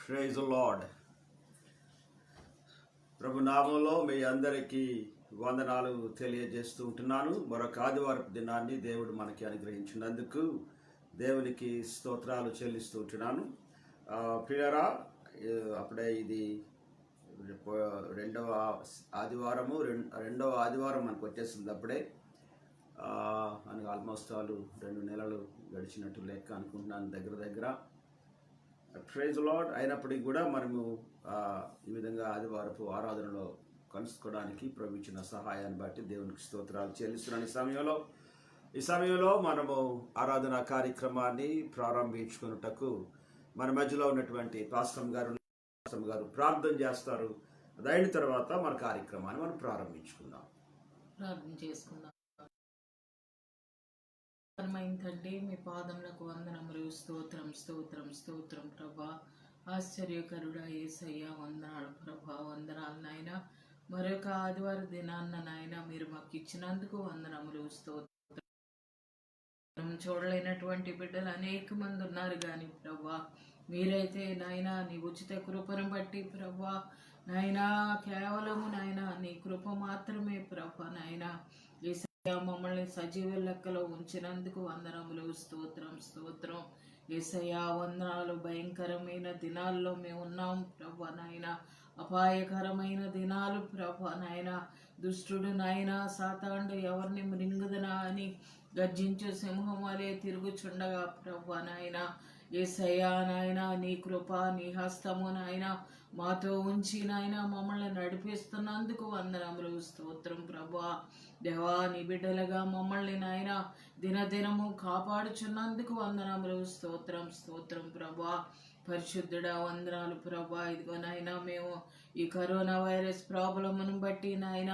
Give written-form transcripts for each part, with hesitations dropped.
Praise the lord. ప్రభు నామంలో మీ అందరికీ వందనాలు తెలియజేస్తూ ఉంటున్నాను. మరొక ఆదివారపు దినాన్ని దేవుడు మనకి అనుగ్రహించినందుకు దేవునికి స్తోత్రాలు చెల్లిస్తూ ఉంటున్నాను. ప్రియరా, అప్పుడే ఇది రెండవ ఆదివారం మనకు వచ్చేస్తుంది. అప్పుడే మనకు ఆల్మోస్ట్ 2 నెలలు గడిచినట్టు లెక్క అనుకుంటున్నాను దగ్గర. Praise Lord. అయినప్పటికీ కూడా మనము ఈ విధంగా ఆదివారపు ఆరాధనలో కలుసుకోవడానికి ప్రభు ఇచ్చిన సహాయాన్ని బట్టి దేవునికి స్తోత్రాలు చెల్లిస్తున్నాను. ఈ సమయంలో మనము ఆరాధన కార్యక్రమాన్ని ప్రారంభించుకున్నటకు మన మధ్యలో ఉన్నటువంటి పాస్టర్ గారు ప్రార్థన చేస్తారు. అదైన తర్వాత మన కార్యక్రమాన్ని మనం ప్రారంభించుకుందాం. ప్రార్థన చేసుకుందాం. తండ్రి, మీ పాదములకు వందనములు. స్తోత్రం ప్రభా. ఆశ్చర్యకరుడా యేసయ్య, వందనాలు ప్రభా, వందనాలు నాయన. మరొక ఆదివారం దినాన్న నాయన మీరు మాకు ఇచ్చినందుకు వందనములు. స్తోత్రం. చూడలేనటువంటి బిడ్డలు అనేక మంది ఉన్నారు కానీ ప్రభా, మీరైతే నాయన నీ ఉచిత కృపను బట్టి ప్రభా నాయన, కేవలము నాయన నీ కృప మాత్రమే ప్రభా నాయన మమ్మల్ని సజీవ లెక్కలో ఉంచినందుకు వందనములు. స్తోత్రం యేసయ్యా, వందనాలు. భయంకరమైన దినాల్లో మేము ఉన్నాం ప్రభా నాయన, అపాయకరమైన దినాలు ప్రభా నాయన. దుష్టుడు నాయన, సాతాండు ఎవరిని మృంగుదనా అని గర్జించు సింహం వలె తిరుగుచుండగా ప్రభా నాయన, యేసయ్యా నాయన నీ కృప నీ హస్తము నాయన మాతో ఉంచి నాయన మమ్మల్ని నడిపిస్తున్నందుకు వందనములు. స్తోత్రం ప్రభా. దేవా, నీ బిడ్డలుగా మమ్మల్ని నాయన దినదినము కాపాడుచున్నందుకు వందనములు. స్తోత్రం ప్రభా. పరిశుద్ధుడా, వందనాలు ప్రభా. ఇదిగో నాయన, మేము ఈ కరోనా వైరస్ ప్రాబ్లమ్ను బట్టి నాయన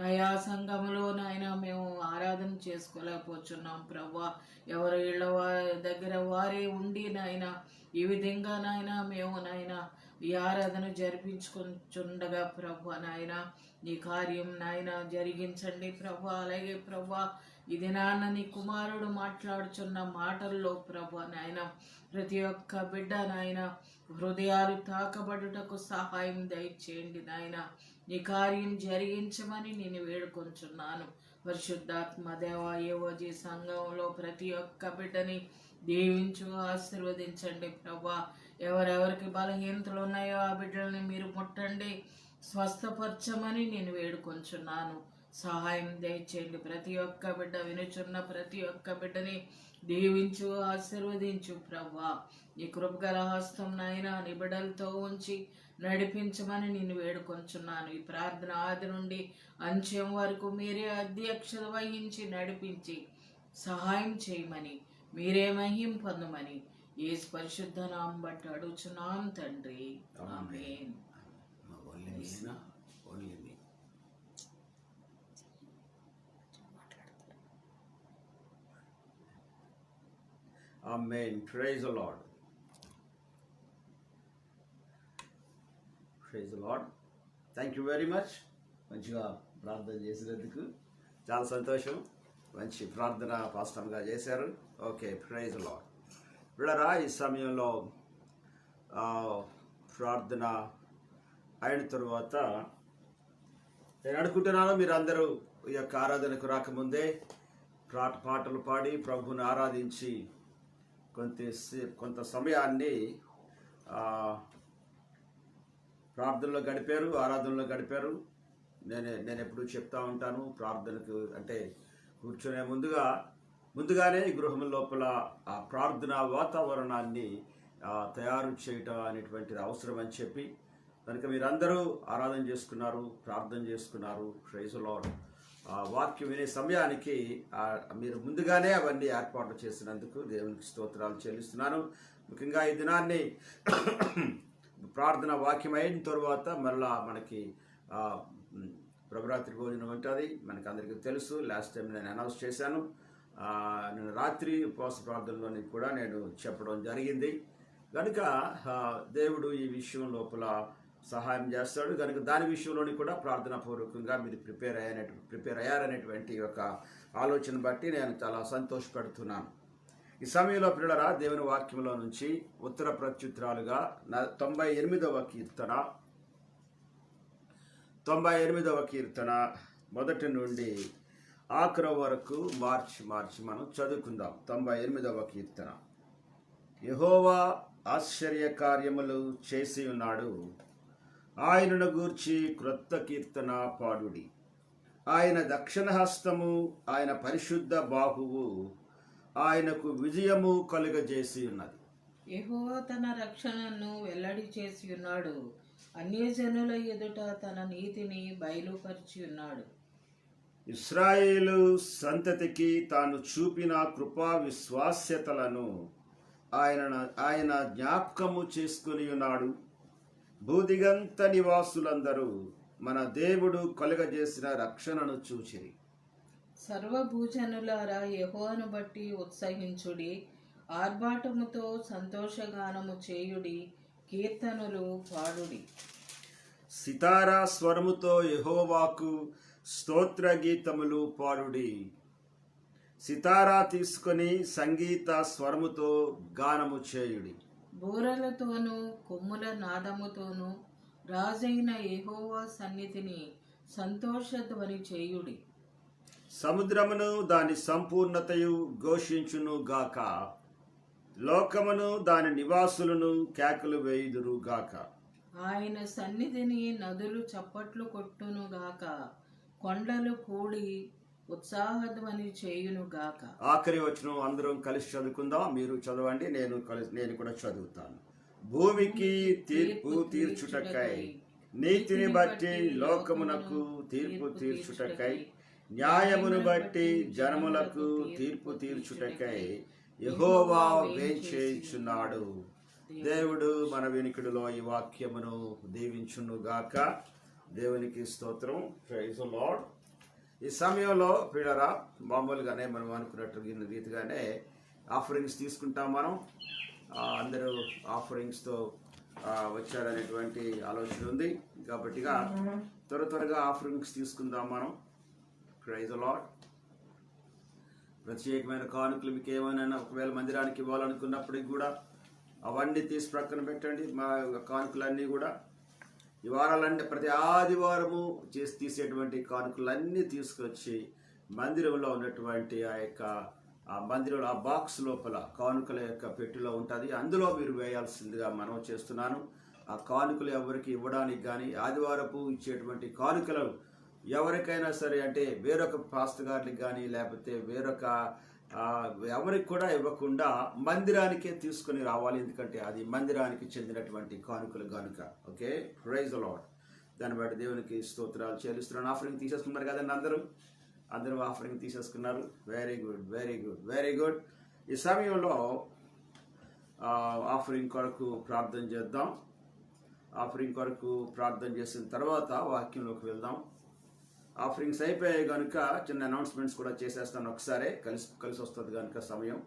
ఆయా సంఘములో నాయన మేము ఆరాధన చేసుకోలేకపోతున్నాం ప్రభా. ఎవరు ఇళ్ళ దగ్గర వారే ఉండి నాయన ఈ విధంగా నాయన మేము నాయన ఈ ఆరాధన జరిపించుకుంటుండగా ప్రభా నాయన నీ కార్యం నాయన జరిగించండి ప్రభా. అలాగే ప్రభా, ఇది నాన్న నీ కుమారుడు మాట్లాడుచున్న మాటల్లో ప్రభా నాయన ప్రతి ఒక్క బిడ్డ నాయన హృదయాలు తాకబడుటకు సహాయం దయచేయండి నాయన. నీ కార్యం జరిగించమని నేను వేడుకొంచున్నాను. పరిశుద్ధాత్మ దేవ, యువజీ సంఘంలో ప్రతి ఒక్క బిడ్డని దీవించు, ఆశీర్వదించండి ప్రభా. ఎవరెవరికి బలహీనతలు ఉన్నాయో ఆ బిడ్డల్ని మీరు ముట్టండి, స్వస్థపరచమని నేను వేడుకొంచున్నాను. సహాయం దయచేయండి. ప్రతి ఒక్క బిడ్డ వినుచున్న ప్రతి ఒక్క బిడ్డని దీవించు, ఆశీర్వదించు ప్రభా. నీ కృపగల హస్తం నాయన నీ బిడ్డలతో ఉంచి నడిపించమని నేను వేడుకొంచున్నాను. ఈ ప్రార్థన ఆది నుండి అంత్యం వరకు మీరే అధ్యక్షత వహించి నడిపించి సహాయం చేయమని, మీరే మహిమ పొందమని యేసు పరిశుద్ధ నామం బట్టి అడుగుచున్నాం తండ్రి. ఆమేన్. Amen. Praise the Lord. Praise the Lord. Thank you very much. మంచిగా ప్రార్థన చేసినందుకు చాలా సంతోషం. మంచి ప్రార్థన పాస్టర్గా చేశారు. Okay, praise the Lord. బిడ్డలారా, ఈ సమయంలో ప్రార్థన అయిన తరువాత నేను అనుకుంటున్నాను మీరందరూ ఈ యొక్క ఆరాధనకు రాకముందే పాటలు పాడి ప్రభుని ఆరాధించి కొంత సమయాన్ని ప్రార్థనలో గడిపారు, ఆరాధనలో గడిపారు. నేను ఎప్పుడు చెప్తా ఉంటాను, ప్రార్థనకు అంటే కూర్చునే ముందుగానే ఈ గృహం లోపల ఆ ప్రార్థన వాతావరణాన్ని తయారు చేయటం అనేటువంటిది అవసరం అని చెప్పి, కనుక మీరందరూ ఆరాధన చేసుకున్నారు, ప్రార్థన చేసుకున్నారు. Praise the Lord. వాక్యం వినే సమయానికి మీరు ముందుగానే అవన్నీ ఏర్పాట్లు చేసినందుకు దేవునికి స్తోత్రాలు చెల్లిస్తున్నాను. ముఖ్యంగా ఈ దినాన్ని ప్రార్థన వాక్యం అయిన తర్వాత మళ్ళా మనకి ప్రభురాత్రి భోజనం ఉంటుంది. మనకు అందరికీ తెలుసు. లాస్ట్ టైం నేను అనౌన్స్ చేశాను. నేను రాత్రి ఉపవాస ప్రార్థనలోని కూడా నేను చెప్పడం జరిగింది. కనుక దేవుడు ఈ విషయం లోపల సహాయం చేస్తాడు. కనుక దాని విషయంలోని కూడా ప్రార్థనాపూర్వకంగా మీరు ప్రిపేర్ అయ్యారనేటువంటి ఒక ఆలోచన బట్టి నేను చాలా సంతోషపడుతున్నాను. ఈ సమయంలో పిల్లరా దేవుని వాక్యంలో నుంచి ఉత్తర ప్రత్యుత్తరాలుగా 98వ కీర్తన మొదటి నుండి ఆఖరి వరకు మార్చి మనం చదువుకుందాం. 98వ కీర్తన. యెహోవా ఆశ్చర్య కార్యములు చేసి ఉన్నాడు, ఆయనను గూర్చి క్రొత్త కీర్తన పాడుడి. ఆయన దక్షిణ హస్తము, ఆయన పరిశుద్ధ బాహువు ఆయనకు విజయము కలుగజేసి ఉన్నది. యెహోవా తన రక్షణను వెల్లడి చేసి ఉన్నాడు, అన్యజనుల ఎదుట తన నీతిని బయలుపరిచి ఉన్నాడు. ఇశ్రాయేలు సంతతికి తాను చూపిన కృపా విశ్వాస్యతలను ఆయన జ్ఞాపకము చేసుకుని ఉన్నాడు. భూదిగంత నివాసులందరూ మన దేవుడు కలుగజేసిన రక్షణను చూచిరి. సర్వభూజనులారా యెహోవాను బట్టి ఉత్సహించుడి, ఆర్భాటముతో సంతోషగానము చేయుడి, కీర్తనలు పాడుడి. సితారా స్వరముతో యెహోవాకు స్తోత్ర గీతములు పాడుడి. సితారా తీసుకొని సంగీత స్వరముతో గానము చేయుడి. బూరలతోనూ కొమ్ముల నాదముతోనూ రాజైన యెహోవా సన్నిధిని సంతోషధ్వని చేయుడి. సముద్రమును దాని సంపూర్ణతయు ఘోషించును గాక, లోకమును దాని నివాసులను కేకలు వేయుదురు గాక. ఆయన సన్నిధిని నదులు చప్పట్లు కొట్టును గాక, కొండలు కూడి ఉత్సాహధ్వని చేయును గాక. ఆఖరి వచనం అందరం కలిసి చదువుకుందాం. మీరు చదవండి, నేను కూడా చదువుతాను. భూమికి తీర్పు తీర్చుటకై, నీతిని బట్టి లోకమునకు తీర్పు తీర్చుటకై, న్యాయమును బట్టి జనములకు తీర్పు తీర్చుటకై యెహోవా వేంచేయుచున్నాడు. దేవుడు మన వినికిడిలో ఈ వాక్యమును దీవించును గాక. దేవునికి స్తోత్రం. Praise the Lord. ఈ సమయంలో ప్రియులారా, మామూలుగానే మనం అనుకున్నట్టు రీతిగానే ఆఫరింగ్స్ తీసుకుంటాం. మనం అందరూ ఆఫరింగ్స్తో వచ్చారనేటువంటి ఆలోచన ఉంది కాబట్టిగా త్వరగా ఆఫరింగ్స్ తీసుకుందాం మనం. Praise the Lord. ప్రత్యేకమైన కానుకలు మీకు ఏమైనా ఒకవేళ మందిరానికి ఇవ్వాలనుకున్నప్పటికి కూడా అవన్నీ తీసి ప్రక్కన పెట్టండి. మా కానుకలన్నీ కూడా ఈ వారాలన్నీ ప్రతి ఆదివారము తీసేటువంటి కానుకలన్నీ తీసుకొచ్చి మందిరంలో ఉన్నటువంటి ఆ మందిరంలో ఆ బాక్స్ లోపల కానుకల యొక్క పెట్టెలో ఉంటుంది, అందులో మీరు వేయాల్సిందిగా మనం చేస్తున్నాను. ఆ కానుకలు ఎవరికి ఇవ్వడానికి కానీ, ఆదివారపు ఇచ్చేటువంటి కానుకలు ఎవరికైనా సరే, అంటే వేరొక పాస్టర్ గారికి కానీ లేకపోతే వేరొక ఎవరికి కూడా ఇవ్వకుండా మందిరానికే తీసుకొని రావాలి. ఎందుకంటే అది మందిరానికి చెందినటువంటి కానుకలు కనుక. Okay, praise the Lord. దాన్ని బట్టి దేవునికి స్తోత్రాలు చెల్లిస్తున్నాను. ఆఫరింగ్ తీసేసుకున్నారు కదండి, అందరూ ఆఫరింగ్ తీసేసుకున్నారు. Very good, very good, very good. ఈ సమయంలో ఆఫరింగ్ కొరకు ప్రార్థన చేద్దాం. ఆఫరింగ్ కొరకు ప్రార్థన చేసిన తర్వాత వాక్యంలోకి వెళ్దాం. ఆఫరింగ్స్ అయిపోయాయి కనుక చిన్న అనౌన్స్మెంట్స్ కూడా చేసేస్తాను. ఒకసారి కలిసి వస్తుంది కనుక సమయం.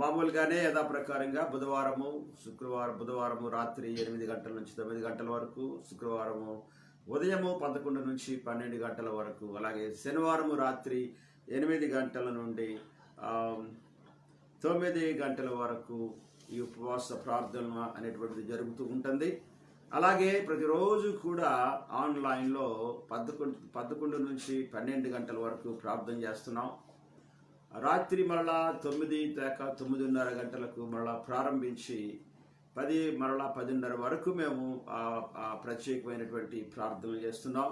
మామూలుగానే యథాప్రకారంగా బుధవారము రాత్రి 8 గంటల నుంచి 9 గంటల వరకు, శుక్రవారము ఉదయము 11 నుంచి 12 గంటల వరకు, అలాగే శనివారము రాత్రి 8 గంటల నుండి 9 గంటల వరకు ఈ ఉపవాస ప్రార్థన అనేటువంటిది జరుగుతూ ఉంటుంది. అలాగే ప్రతిరోజు కూడా ఆన్లైన్లో 11 నుంచి 12 గంటల వరకు ప్రార్థన చేస్తున్నాం. రాత్రి మరలా 9:30 గంటలకు మరలా ప్రారంభించి 10:30 వరకు మేము ఆ ప్రత్యేకమైనటువంటి ప్రార్థనలు చేస్తున్నాం.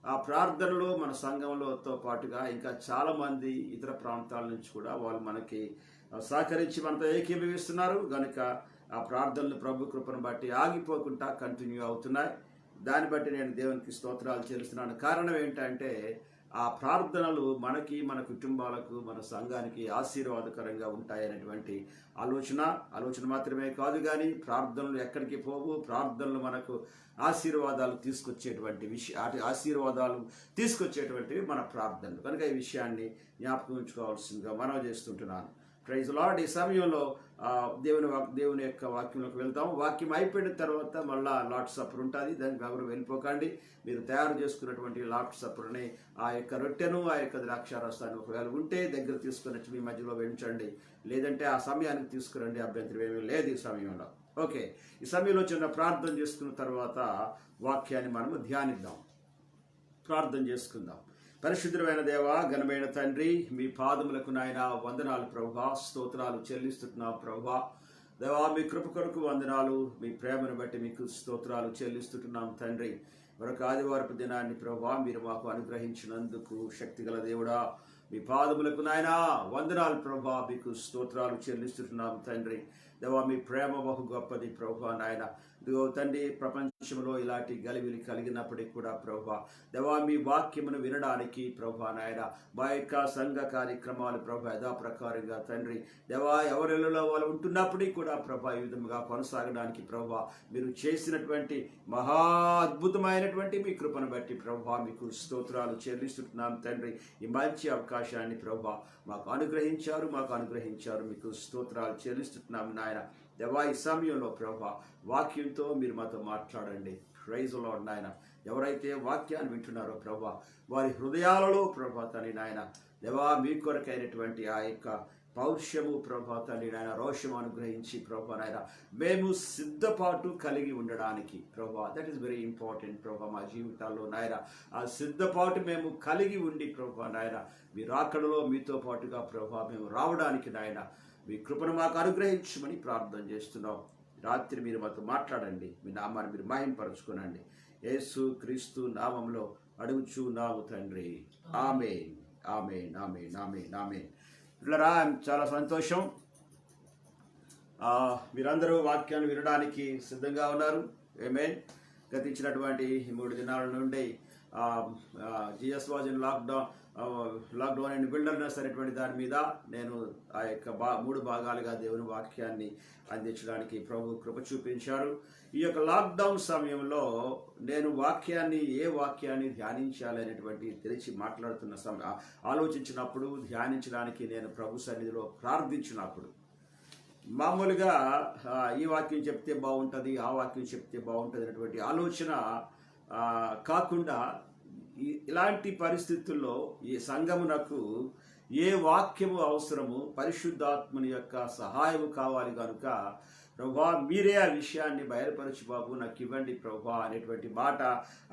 ఆ ప్రార్థనలో మన సంఘంలోతో పాటుగా ఇంకా చాలామంది ఇతర ప్రాంతాల నుంచి కూడా వాళ్ళు మనకి సహకరించి మనతో ఏకీభవిస్తున్నారు కనుక ఆ ప్రార్థనలు ప్రభు కృపను బట్టి ఆగిపోకుండా కంటిన్యూ అవుతున్నాయి. దాన్ని బట్టి నేను దేవునికి స్తోత్రాలు చెల్లిస్తున్నాను. కారణం ఏంటంటే ఆ ప్రార్థనలు మనకి, మన కుటుంబాలకు, మన సంఘానికి ఆశీర్వాదకరంగా ఉంటాయనేటువంటి ఆలోచన మాత్రమే కాదు కానీ ప్రార్థనలు ఎక్కడికి పోవు. ప్రార్థనలు మనకు ఆశీర్వాదాలు తీసుకొచ్చేటువంటివి మన ప్రార్థనలు కనుక ఈ విషయాన్ని జ్ఞాపకం ఉంచుకోవాల్సిందిగా మనవి చేస్తుంటున్నాను. Praise lord. ఈ సమయంలో దేవుని యొక్క వాక్యంలోకి వెళ్తాం. వాక్యం అయిపోయిన తర్వాత మళ్ళా లార్డ్ సప్పర్ ఉంటుంది. దానికి ఎవరు వెళ్ళిపోకండి. మీరు తయారు చేసుకున్నటువంటి లార్డ్ సప్పర్ని, ఆ యొక్క రొట్టెను, ఆ యొక్క ద్రాక్షారసాన్ని ఒకవేళ ఉంటే దగ్గర తీసుకొని వచ్చి మీ మధ్యలో వెంచండి. లేదంటే ఆ సమయానికి తీసుకురండి, అభ్యంతరం ఏమీ లేదు ఈ సమయంలో. ఓకే, ఈ సమయంలో చిన్న ప్రార్థన చేసుకున్న తర్వాత వాక్యాన్ని మనము ధ్యానిద్దాం. ప్రార్థన చేసుకుందాం. పరిశుద్ధమైన దేవా, ఘనమైన తండ్రి, మీ పాదములకు నాయన వందనాలు ప్రభువా, స్తోత్రాలు చెల్లిస్తున్నాం ప్రభువా. దేవా, మీ కృప కొరకు వందనాలు, మీ ప్రేమను బట్టి మీకు స్తోత్రాలు చెల్లిస్తున్నాం తండ్రి. మరొక ఆదివారపు దినాన్ని ప్రభువా మీరు మాకు అనుగ్రహించినందుకు శక్తిగల దేవుడా, మీ పాదములకు నాయన వందనాలు ప్రభువా, మీకు స్తోత్రాలు చెల్లిస్తున్నాం తండ్రి. దేవా, మీ ప్రేమ బహు గొప్పది ప్రభువా నాయన. ఇదిగో తండ్రి, ప్రపంచంలో ఇలాంటి గలిబిలి కలిగినప్పటికీ కూడా ప్రభువా దేవా, మీ వాక్యమును వినడానికి ప్రభువా నాయన మా యొక్క సంఘ కార్యక్రమాలు ప్రభు యథాప్రకారంగా తండ్రి దేవా ఎవరిలో వాళ్ళు ఉంటున్నప్పటికీ కూడా ప్రభా ఈ విధంగా కొనసాగడానికి ప్రభువా మీరు చేసినటువంటి మహా అద్భుతమైనటువంటి మీ కృపను బట్టి ప్రభువా మీకు స్తోత్రాలు చెల్లిస్తున్నాం తండ్రి. ఈ మంచి అవకాశాన్ని ప్రభువా మాకు అనుగ్రహించారు. మీకు స్తోత్రాలు చెల్లిస్తున్నాం నాయన. దేవా, ఈ సమయంలో ప్రభా వాక్యంతో మీరు మాతో మాట్లాడండి. ప్రైజ్ ది లార్డ్ నాయన. ఎవరైతే వాక్యాన్ని వింటున్నారో ప్రభా వారి హృదయాలలో ప్రభా తండ్రి నాయన దేవా మీ కొరకైనటువంటి ఆ యొక్క పౌరుషము ప్రభా తండ్రి నాయన రోషము అనుగ్రహించి ప్రభా నాయన మేము సిద్ధపాటు కలిగి ఉండడానికి ప్రభా, దట్ ఈస్ వెరీ ఇంపార్టెంట్ ప్రభా మా జీవితాల్లో నాయన. ఆ సిద్ధపాటు మేము కలిగి ఉండి ప్రభా నాయన మీ రాకడలో మీతో పాటుగా ప్రభా మేము రావడానికి నాయన మీ కృపను మాకు అనుగ్రహించమని ప్రార్థన చేస్తున్నాం. రాత్రి మీరు మాతో మాట్లాడండి. మీ నామాన్ని మీరు మహింపరచుకోనండి. యేసు క్రీస్తు నామంలో అడుగుచున్నాము తండ్రి. ఆమేన్, ఆమేన్, ఆమేన్, ఆమేన్, ఆమేన్. పిల్లరా, చాలా సంతోషం. మీరందరూ వాక్యాన్ని వినడానికి సిద్ధంగా ఉన్నారు. ఆమేన్. గతించినటువంటి 3 దినాల నుండి GS was in lockdown and wilderness అనేటువంటి దాని మీద నేను ఆ యొక్క 3 భాగాలుగా దేవుని వాక్యాన్ని అందించడానికి ప్రభు కృప చూపించారు. ఈ యొక్క లాక్డౌన్ సమయంలో నేను ఏ వాక్యాన్ని ధ్యానించాలి అనేటువంటి తెలిసి మాట్లాడుతున్న ఆలోచించినప్పుడు, ధ్యానించడానికి నేను ప్రభు సన్నిధిలో ప్రార్థించినప్పుడు మామూలుగా ఈ వాక్యం చెప్తే బాగుంటుంది, ఆ వాక్యం చెప్తే బాగుంటుంది అనేటువంటి ఆలోచన కాకుండా ఇలాంటి పరిస్థితుల్లో ఈ సంఘమునకు ఏ వాక్యము అవసరము, పరిశుద్ధాత్మని యొక్క సహాయము కావాలి కనుక ప్రభా మీరే ఆ విషయాన్ని బయలుపరచు బాబు, నాకు ఇవ్వండి ప్రభా అనేటువంటి మాట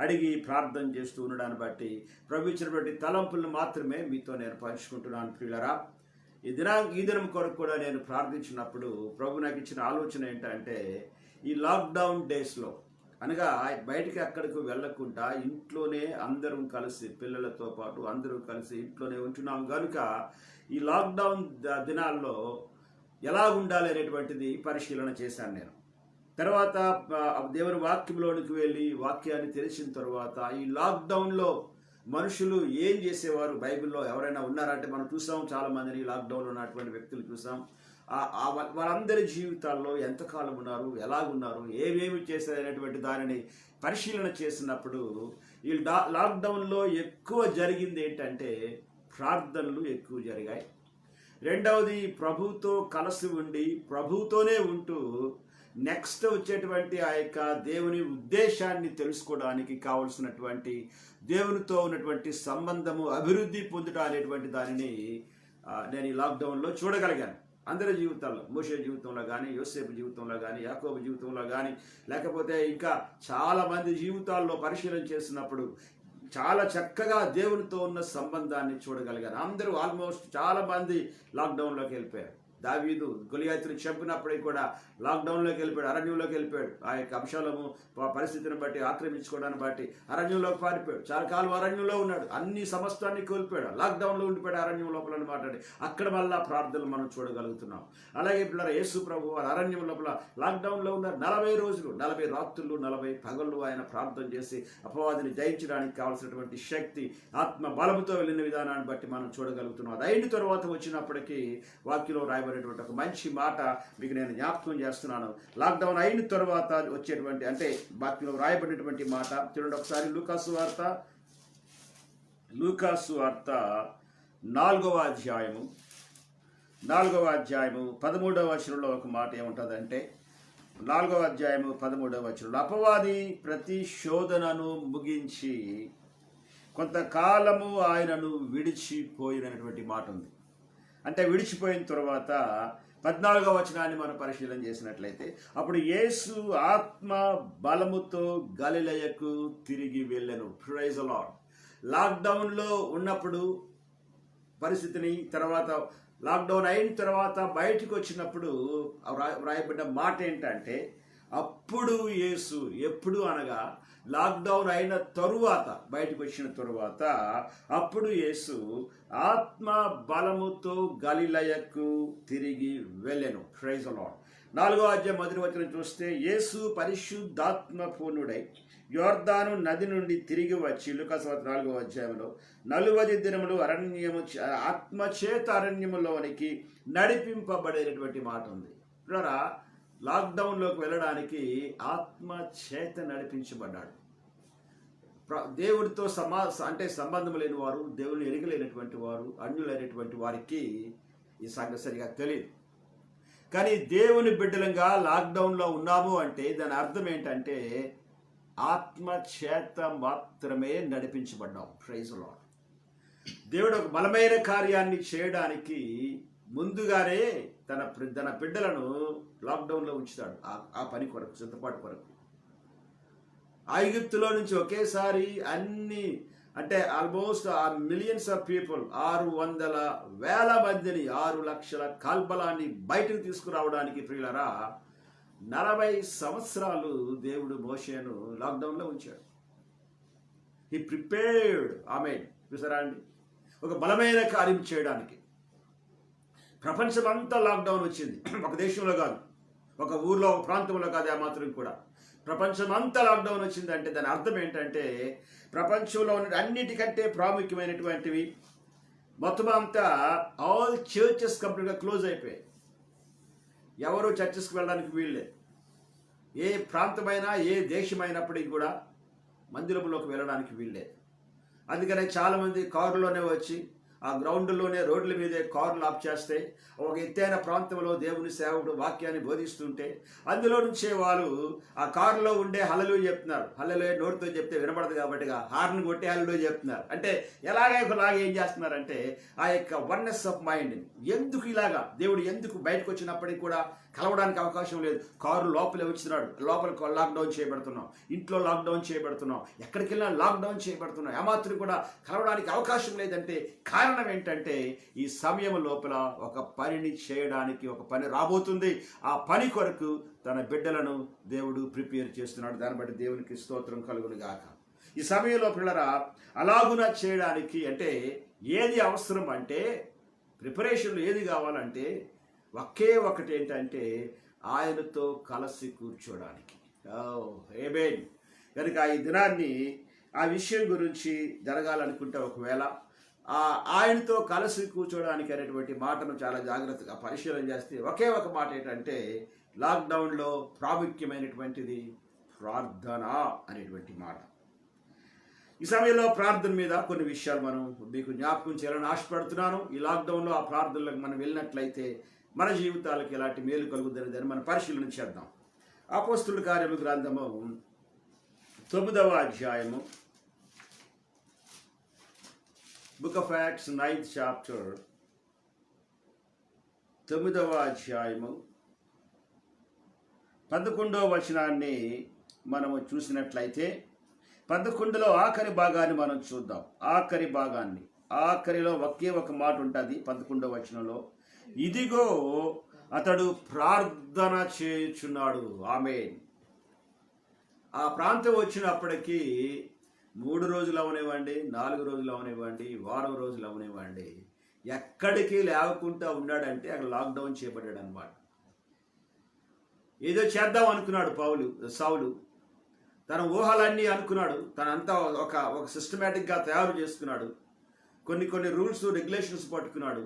అడిగి ప్రార్థన చేస్తూ ఉండడాన్ని బట్టి ప్రభు ఇచ్చినటువంటి తలంపులను మాత్రమే మీతో నేను పంచుకుంటున్నాను. ప్రియులరా, ఈ దినం కొరకు కూడా నేను ప్రార్థించినప్పుడు ప్రభు నాకు ఇచ్చిన ఆలోచన ఏంటంటే, ఈ లాక్డౌన్ డేస్లో అనగా బయటికి అక్కడికి వెళ్లకుండా ఇంట్లోనే అందరం కలిసి, పిల్లలతో పాటు అందరూ కలిసి ఇంట్లోనే ఉంటున్నాం కనుక ఈ లాక్డౌన్ దినాల్లో ఎలా ఉండాలి అనేటువంటిది పరిశీలన చేశాను నేను. తర్వాత దేవుని వాక్యంలోనికి వెళ్ళి వాక్యాన్ని తెలిసిన తర్వాత ఈ లాక్డౌన్లో మనుషులు ఏం చేసేవారు, బైబిల్లో ఎవరైనా ఉన్నారంటే మనం చూసాం, చాలా మందిని లాక్డౌన్లో ఉన్నటువంటి వ్యక్తులు చూసాం. వాళ్ళందరి జీవితాల్లో ఎంతకాలం ఉన్నారు, ఎలాగున్నారు, ఏమేమి చేశారు అనేటువంటి దానిని పరిశీలన చేసినప్పుడు ఈ లాక్డౌన్లో ఎక్కువ జరిగింది ఏంటంటే ప్రార్థనలు ఎక్కువ జరిగాయి. రెండవది, ప్రభువుతో కలిసి ఉండి ప్రభువుతోనే ఉంటూ నెక్స్ట్ వచ్చేటువంటి ఆ యొక్క దేవుని ఉద్దేశాన్ని తెలుసుకోవడానికి కావలసినటువంటి దేవునితో ఉన్నటువంటి సంబంధము అభివృద్ధి పొందుట అనేటువంటి దానిని నేను ఈ లాక్డౌన్లో చూడగలిగాను. అందరి జీవితాల్లో, మోషే జీవితంలో కానీ, యోసేపు జీవితంలో కానీ, యాకోబు జీవితంలో కానీ, లేకపోతే ఇంకా చాలా మంది జీవితాల్లో పరిశీలన చేసినప్పుడు చాలా చక్కగా దేవునితో ఉన్న సంబంధాన్ని చూడగలిగాను. అందరూ ఆల్మోస్ట్ చాలా మంది లాక్డౌన్లోకి వెళ్ళిపోయారు. దావీదు గొలియాతుని చంపినప్పటికీ కూడా లాక్డౌన్లోకి వెళ్ళిపోయాడు, అరణ్యంలోకి వెళ్ళిపోయాడు. ఆ యొక్క అంశాలను పరిస్థితిని బట్టి, ఆక్రమించుకోవడాన్ని బట్టి అరణ్యంలోకి పారిపోయాడు. చాలా కాలం అరణ్యంలో ఉన్నాడు, అన్ని సమస్తాన్ని కోల్పోయాడు, లాక్డౌన్లో ఉండిపోయాడు అరణ్యం లోపల మాట్లాడి. అక్కడ మళ్ళా ప్రార్థనలు మనం చూడగలుగుతున్నాం. అలాగే పిల్లల యేసు ప్రభు వారు అరణ్యం లోపల లాక్డౌన్లో ఉన్నారు. 40 రోజులు, 40 రాత్రులు, 40 పగళ్ళు ఆయన ప్రార్థన చేసి అపవాదిని జయించడానికి కావాల్సినటువంటి శక్తి, ఆత్మ బలముతో వెళ్ళిన విధానాన్ని బట్టి మనం చూడగలుగుతున్నాం. అది అయిన తర్వాత వచ్చినప్పటికీ వాక్యంలో రాయబడినటువంటి ఒక మంచి మాట మీకు నేను జ్ఞాపకం చేస్తున్నాను. లాక్డౌన్ అయిన తర్వాత వచ్చేటువంటి, అంటే వాక్యంలో రాయబడినటువంటి మాట చూడండి ఒకసారి. లూకాసు వార్త 4వ అధ్యాయము 4వ అధ్యాయము 13వ వచనంలో ఒక మాట ఏముంటుందంటే, 4వ అధ్యాయము 13వ వచనంలో, అపవాది ప్రతి శోధనను ముగించి కొంతకాలము ఆయనను విడిచిపోయినటువంటి మాట ఉంది. అంటే విడిచిపోయిన తర్వాత 14వ వచనాన్ని మనం పరిశీలన చేసినట్లయితే, అప్పుడు యేసు ఆత్మ బలముతో గలిలయకు తిరిగి వెళ్ళెను. Praise the lord. లాక్డౌన్లో ఉన్నప్పుడు పరిస్థితిని, తర్వాత లాక్డౌన్ అయిన తర్వాత బయటకు వచ్చినప్పుడు వ్రాయబడ్డ మాట ఏంటంటే, అప్పుడు యేసు, ఎప్పుడు అనగా లాక్డౌన్ అయిన తరువాత, బయటకు వచ్చిన తరువాత అప్పుడు యేసు ఆత్మ బలముతో గలిలయకు తిరిగి వెళ్ళెను. Praise the lord. 4వ అధ్యాయం 1వ వచనం చూస్తే, యేసు పరిశుద్ధాత్మ పూర్ణుడై యోర్దాను నది నుండి తిరిగి వచ్చి, లూకాసు వార్త 4వ అధ్యాయంలో 40 దినములు ఆత్మచేత అరణ్యములోనికి నడిపింపబడేటటువంటి మాట ఉంది. చూడరా, లాక్డౌన్లోకి వెళ్ళడానికి ఆత్మచేత నడిపించబడ్డాడు. దేవుడితో సంబంధం లేని వారు, దేవుని ఎరగలేనటువంటి వారు, అన్యులైనటువంటి వారికి ఈ సంగతి సరిగా తెలియదు. కానీ దేవుని బిడ్డలంగా లాక్డౌన్లో ఉన్నాము అంటే దాని అర్థం ఏంటంటే ఆత్మచేత మాత్రమే నడిపించబడ్డాం. Praise the lord. దేవుడు ఒక బలమైన కార్యాన్ని చేయడానికి ముందుగానే తన బిడ్డలను లాక్డౌన్లో ఉంచుతాడు. ఆ పని కొరకు, సిద్ధపాటు కొరకు. ఐగుప్తులో నుంచి ఒకేసారి అన్ని, అంటే ఆల్మోస్ట్ మిలియన్స్ ఆఫ్ పీపుల్, 600,000 మందిని, 6 లక్షల కాల్బలాన్ని బయటకు తీసుకురావడానికి ప్రియులరా 40 సంవత్సరాలు దేవుడు మోషేను లాక్డౌన్లో ఉంచాడు. He prepared. ఆమేన్. చూసారా అండి, ఒక బలమైన కార్యం చేయడానికి. ప్రపంచమంతా లాక్డౌన్ వచ్చింది. ఒక దేశంలో కాదు, ఒక ఊర్లో, ఒక ప్రాంతంలో కాదు, ఆ మాత్రం కూడా ప్రపంచమంతా లాక్డౌన్ వచ్చిందంటే దాని అర్థం ఏంటంటే ప్రపంచంలో ఉన్న అన్నిటికంటే ప్రాముఖ్యమైనటువంటివి మొత్తం అంతా ఆల్ చర్చెస్ కంప్లీట్గా క్లోజ్ అయిపోయాయి. ఎవరు చర్చెస్కి వెళ్ళడానికి వీళ్ళలేదు. ఏ ప్రాంతమైనా, ఏ దేశమైనప్పటికీ కూడా మందిరంలోకి వెళ్ళడానికి వీళ్ళలేదు. అందుకనే చాలామంది కారులోనే వచ్చి ఆ గ్రౌండ్లోనే, రోడ్ల మీదే కార్లు ఆఫ్ చేస్తే, ఒక ఎత్తైన ప్రాంతంలో దేవుని సేవకుడు వాక్యాన్ని బోధిస్తుంటే అందులో నుంచే వాళ్ళు ఆ కారులో ఉండే హల్లెలూయా చెప్తున్నారు. హల్లెలూయా నోటితో చెప్తే వినపడదు కాబట్టి హార్న్ కొట్టి హల్లెలూయా చెప్తున్నారు. అంటే ఒకలాగా ఏం చేస్తున్నారంటే ఆ యొక్క వన్నెస్ ఆఫ్ మైండ్, ఎందుకు ఇలాగా దేవుడు ఎందుకు బయటకు వచ్చినప్పటికీ కూడా కలవడానికి అవకాశం లేదు. కారు లోపలే వచ్చినాడు, లోపల లాక్డౌన్ చేయబడుతున్నాం, ఇంట్లో లాక్డౌన్ చేయబడుతున్నాం, ఎక్కడికి వెళ్ళినా లాక్డౌన్ చేయబడుతున్నాం, ఏమాత్రం కూడా కలవడానికి అవకాశం లేదంటే కారణం ఏంటంటే ఈ సమయం లోపల ఒక పనిని చేయడానికి ఒక పని రాబోతుంది. ఆ పని కొరకు తన బిడ్డలను దేవుడు ప్రిపేర్ చేస్తున్నాడు. దాన్ని బట్టి దేవునికి స్తోత్రం కలుగును గాక. ఈ సమయంలో పిల్లరా అలాగున చేయడానికి అంటే ఏది అవసరం అంటే, ప్రిపరేషన్లో ఏది కావాలంటే ఒకే ఒకటి ఏంటంటే ఆయనతో కలిసి కూర్చోడానికి. ఆమేన్. కనుక ఈ దినాన్ని ఆ విషయం గురించి జరగాలనుకుంటే ఒకవేళ ఆయనతో కలిసి కూర్చోడానికి అనేటువంటి మాటను చాలా జాగ్రత్తగా పరిశీలన చేస్తే ఒకే ఒక మాట ఏంటంటే లాక్డౌన్లో ప్రాముఖ్యమైనటువంటిది ప్రార్థన అనేటువంటి మాట. ఈ సమయంలో ప్రార్థన మీద కొన్ని విషయాలు మనం మీకు జ్ఞాపకం చేయాలని ఆశపడుతున్నాను. ఈ లాక్డౌన్లో ఆ ప్రార్థనలకు మనం వెళ్ళినట్లయితే మన జీవితాలకు ఎలాంటి మేలు కలుగుతుందని మనం పరిశీలన చేద్దాం. అపోస్తలుల కార్యముల గ్రంథము 9వ అధ్యాయము, book of Acts 9th chapter, 9వ అధ్యాయము 11వ వచనాన్ని మనము చూసినట్లయితే 11లో ఆఖరి భాగాన్ని మనం చూద్దాం. ఆఖరిలో ఒకే ఒక మాట ఉంటుంది 11వ వచనంలో, ఇదిగో అతడు ప్రార్థన చేయుచున్నాడు. ఆమేన్. ఆ ప్రాంతం వచ్చినప్పటికీ 3 రోజులు అవనివ్వండి, 4 రోజులు అవనివ్వండి, వారం రోజులు అవనివ్వండి, ఎక్కడికి లేవకుండా ఉన్నాడంటే అక్కడ లాక్డౌన్ చేయబడ్డాడు అనమాట. ఏదో చేద్దాం అనుకున్నాడు సౌలు. తన ఊహలన్నీ అనుకున్నాడు, తనంతా ఒక సిస్టమేటిక్గా తయారు చేసుకున్నాడు. కొన్ని రూల్స్ రెగ్యులేషన్స్ పట్టుకున్నాడు,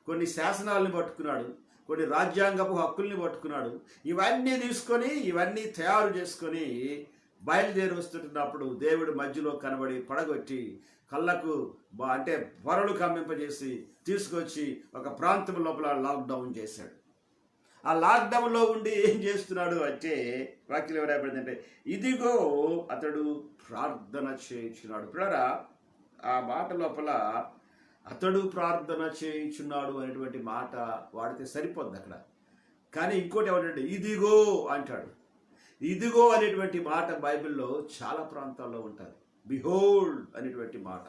కొన్ని శాసనాలను పట్టుకున్నాడు, కొన్ని రాజ్యాంగపు హక్కుల్ని పట్టుకున్నాడు. ఇవన్నీ తీసుకొని, ఇవన్నీ తయారు చేసుకొని బయలుదేరి వస్తున్నప్పుడు దేవుడు మధ్యలో కనబడి పడగొట్టి కళ్ళకు అంటే పొరలు కమ్మింపజేసి తీసుకొచ్చి ఒక ప్రాంతం లోపల లాక్డౌన్ చేశాడు. ఆ లాక్డౌన్లో ఉండి ఏం చేస్తున్నాడు అంటే వాక్యం ఎవరైపోయిందంటే ఇదిగో అతడు ప్రార్థన చేయించున్నాడు. పిల్లరా, ఆ మాట లోపల అతడు ప్రార్థన చేయించున్నాడు అనేటువంటి మాట వాడితే సరిపోద్ది అక్కడ. కానీ ఇంకోటి ఏమంటే ఇదిగో అంటాడు. ఇదిగో అనేటువంటి మాట బైబిల్లో చాలా ప్రాంతాల్లో ఉంటుంది. బిహోల్డ్ అనేటువంటి మాట.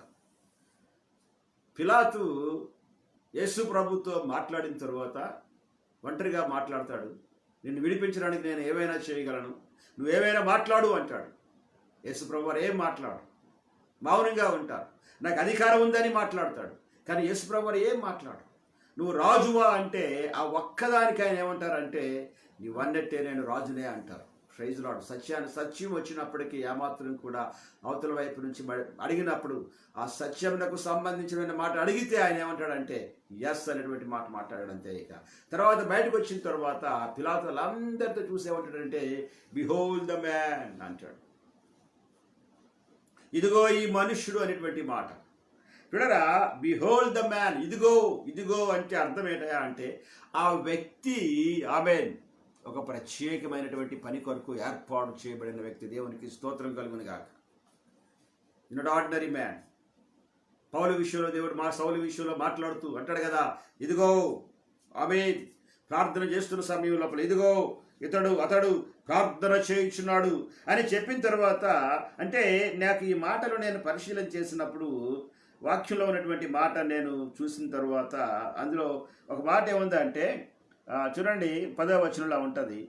పిలాతు యేసు ప్రభుతో మాట్లాడిన తర్వాత ఒంటరిగా మాట్లాడతాడు. నిన్ను విడిపించడానికి నేను ఏమైనా చేయగలను, నువ్వేమైనా మాట్లాడు అంటాడు. యేసు ప్రభు వారు ఏం మాట్లాడు, మౌనంగా ఉంటారు. నాకు అధికారం ఉందని మాట్లాడతాడు. కానీ యేసు ప్రభు వారు ఏం మాట్లాడు. నువ్వు రాజువా అంటే ఆ ఒక్కదానికి ఆయన ఏమంటారంటే నీవన్నట్టే నేను రాజునే అంటారు. Praise lord. సత్యం వచ్చినప్పటికీ ఏమాత్రం కూడా అవతల వైపు నుంచి అడిగినప్పుడు ఆ సత్యమునకు సంబంధించిన మాట అడిగితే ఆయన ఏమంటాడంటే ఎస్ అనేటువంటి మాట మాట్లాడాడంతే. ఇక తర్వాత బయటకు వచ్చిన తర్వాత పిలాతులందరితో చూసేమంటాడంటే బిహోల్డ్ ద మ్యాన్ అంటాడు. ఇదిగో ఈ మనుష్యుడు అనేటువంటి మాట. చూడరా, బిహోల్డ్ ద మ్యాన్, ఇదిగో ఇదిగో అంటే అర్థం ఏంటయా అంటే ఆ వ్యక్తి ఆమేన్ ఒక ప్రత్యేకమైనటువంటి పని కొరకు ఏర్పాటు చేయబడిన వ్యక్తి. దేవునికి స్తోత్రం కలుగును గాక. Not ordinary man. పౌలు విషయంలో దేవుడు సౌలు విషయంలో మాట్లాడుతూ అంటాడు కదా, ఇదిగో ఆమేన్ ప్రార్థన చేస్తున్న సమయం లోపల ఇదిగో అతడు ప్రార్థన చేయించున్నాడు అని చెప్పిన తర్వాత అంటే నాకు ఈ మాటలు నేను పరిశీలన చేసినప్పుడు వాక్యంలో ఉన్నటువంటి మాట నేను చూసిన తర్వాత అందులో ఒక మాట ఏముందంటే చూడండి 10వ వచనంలో ఉంటుంది.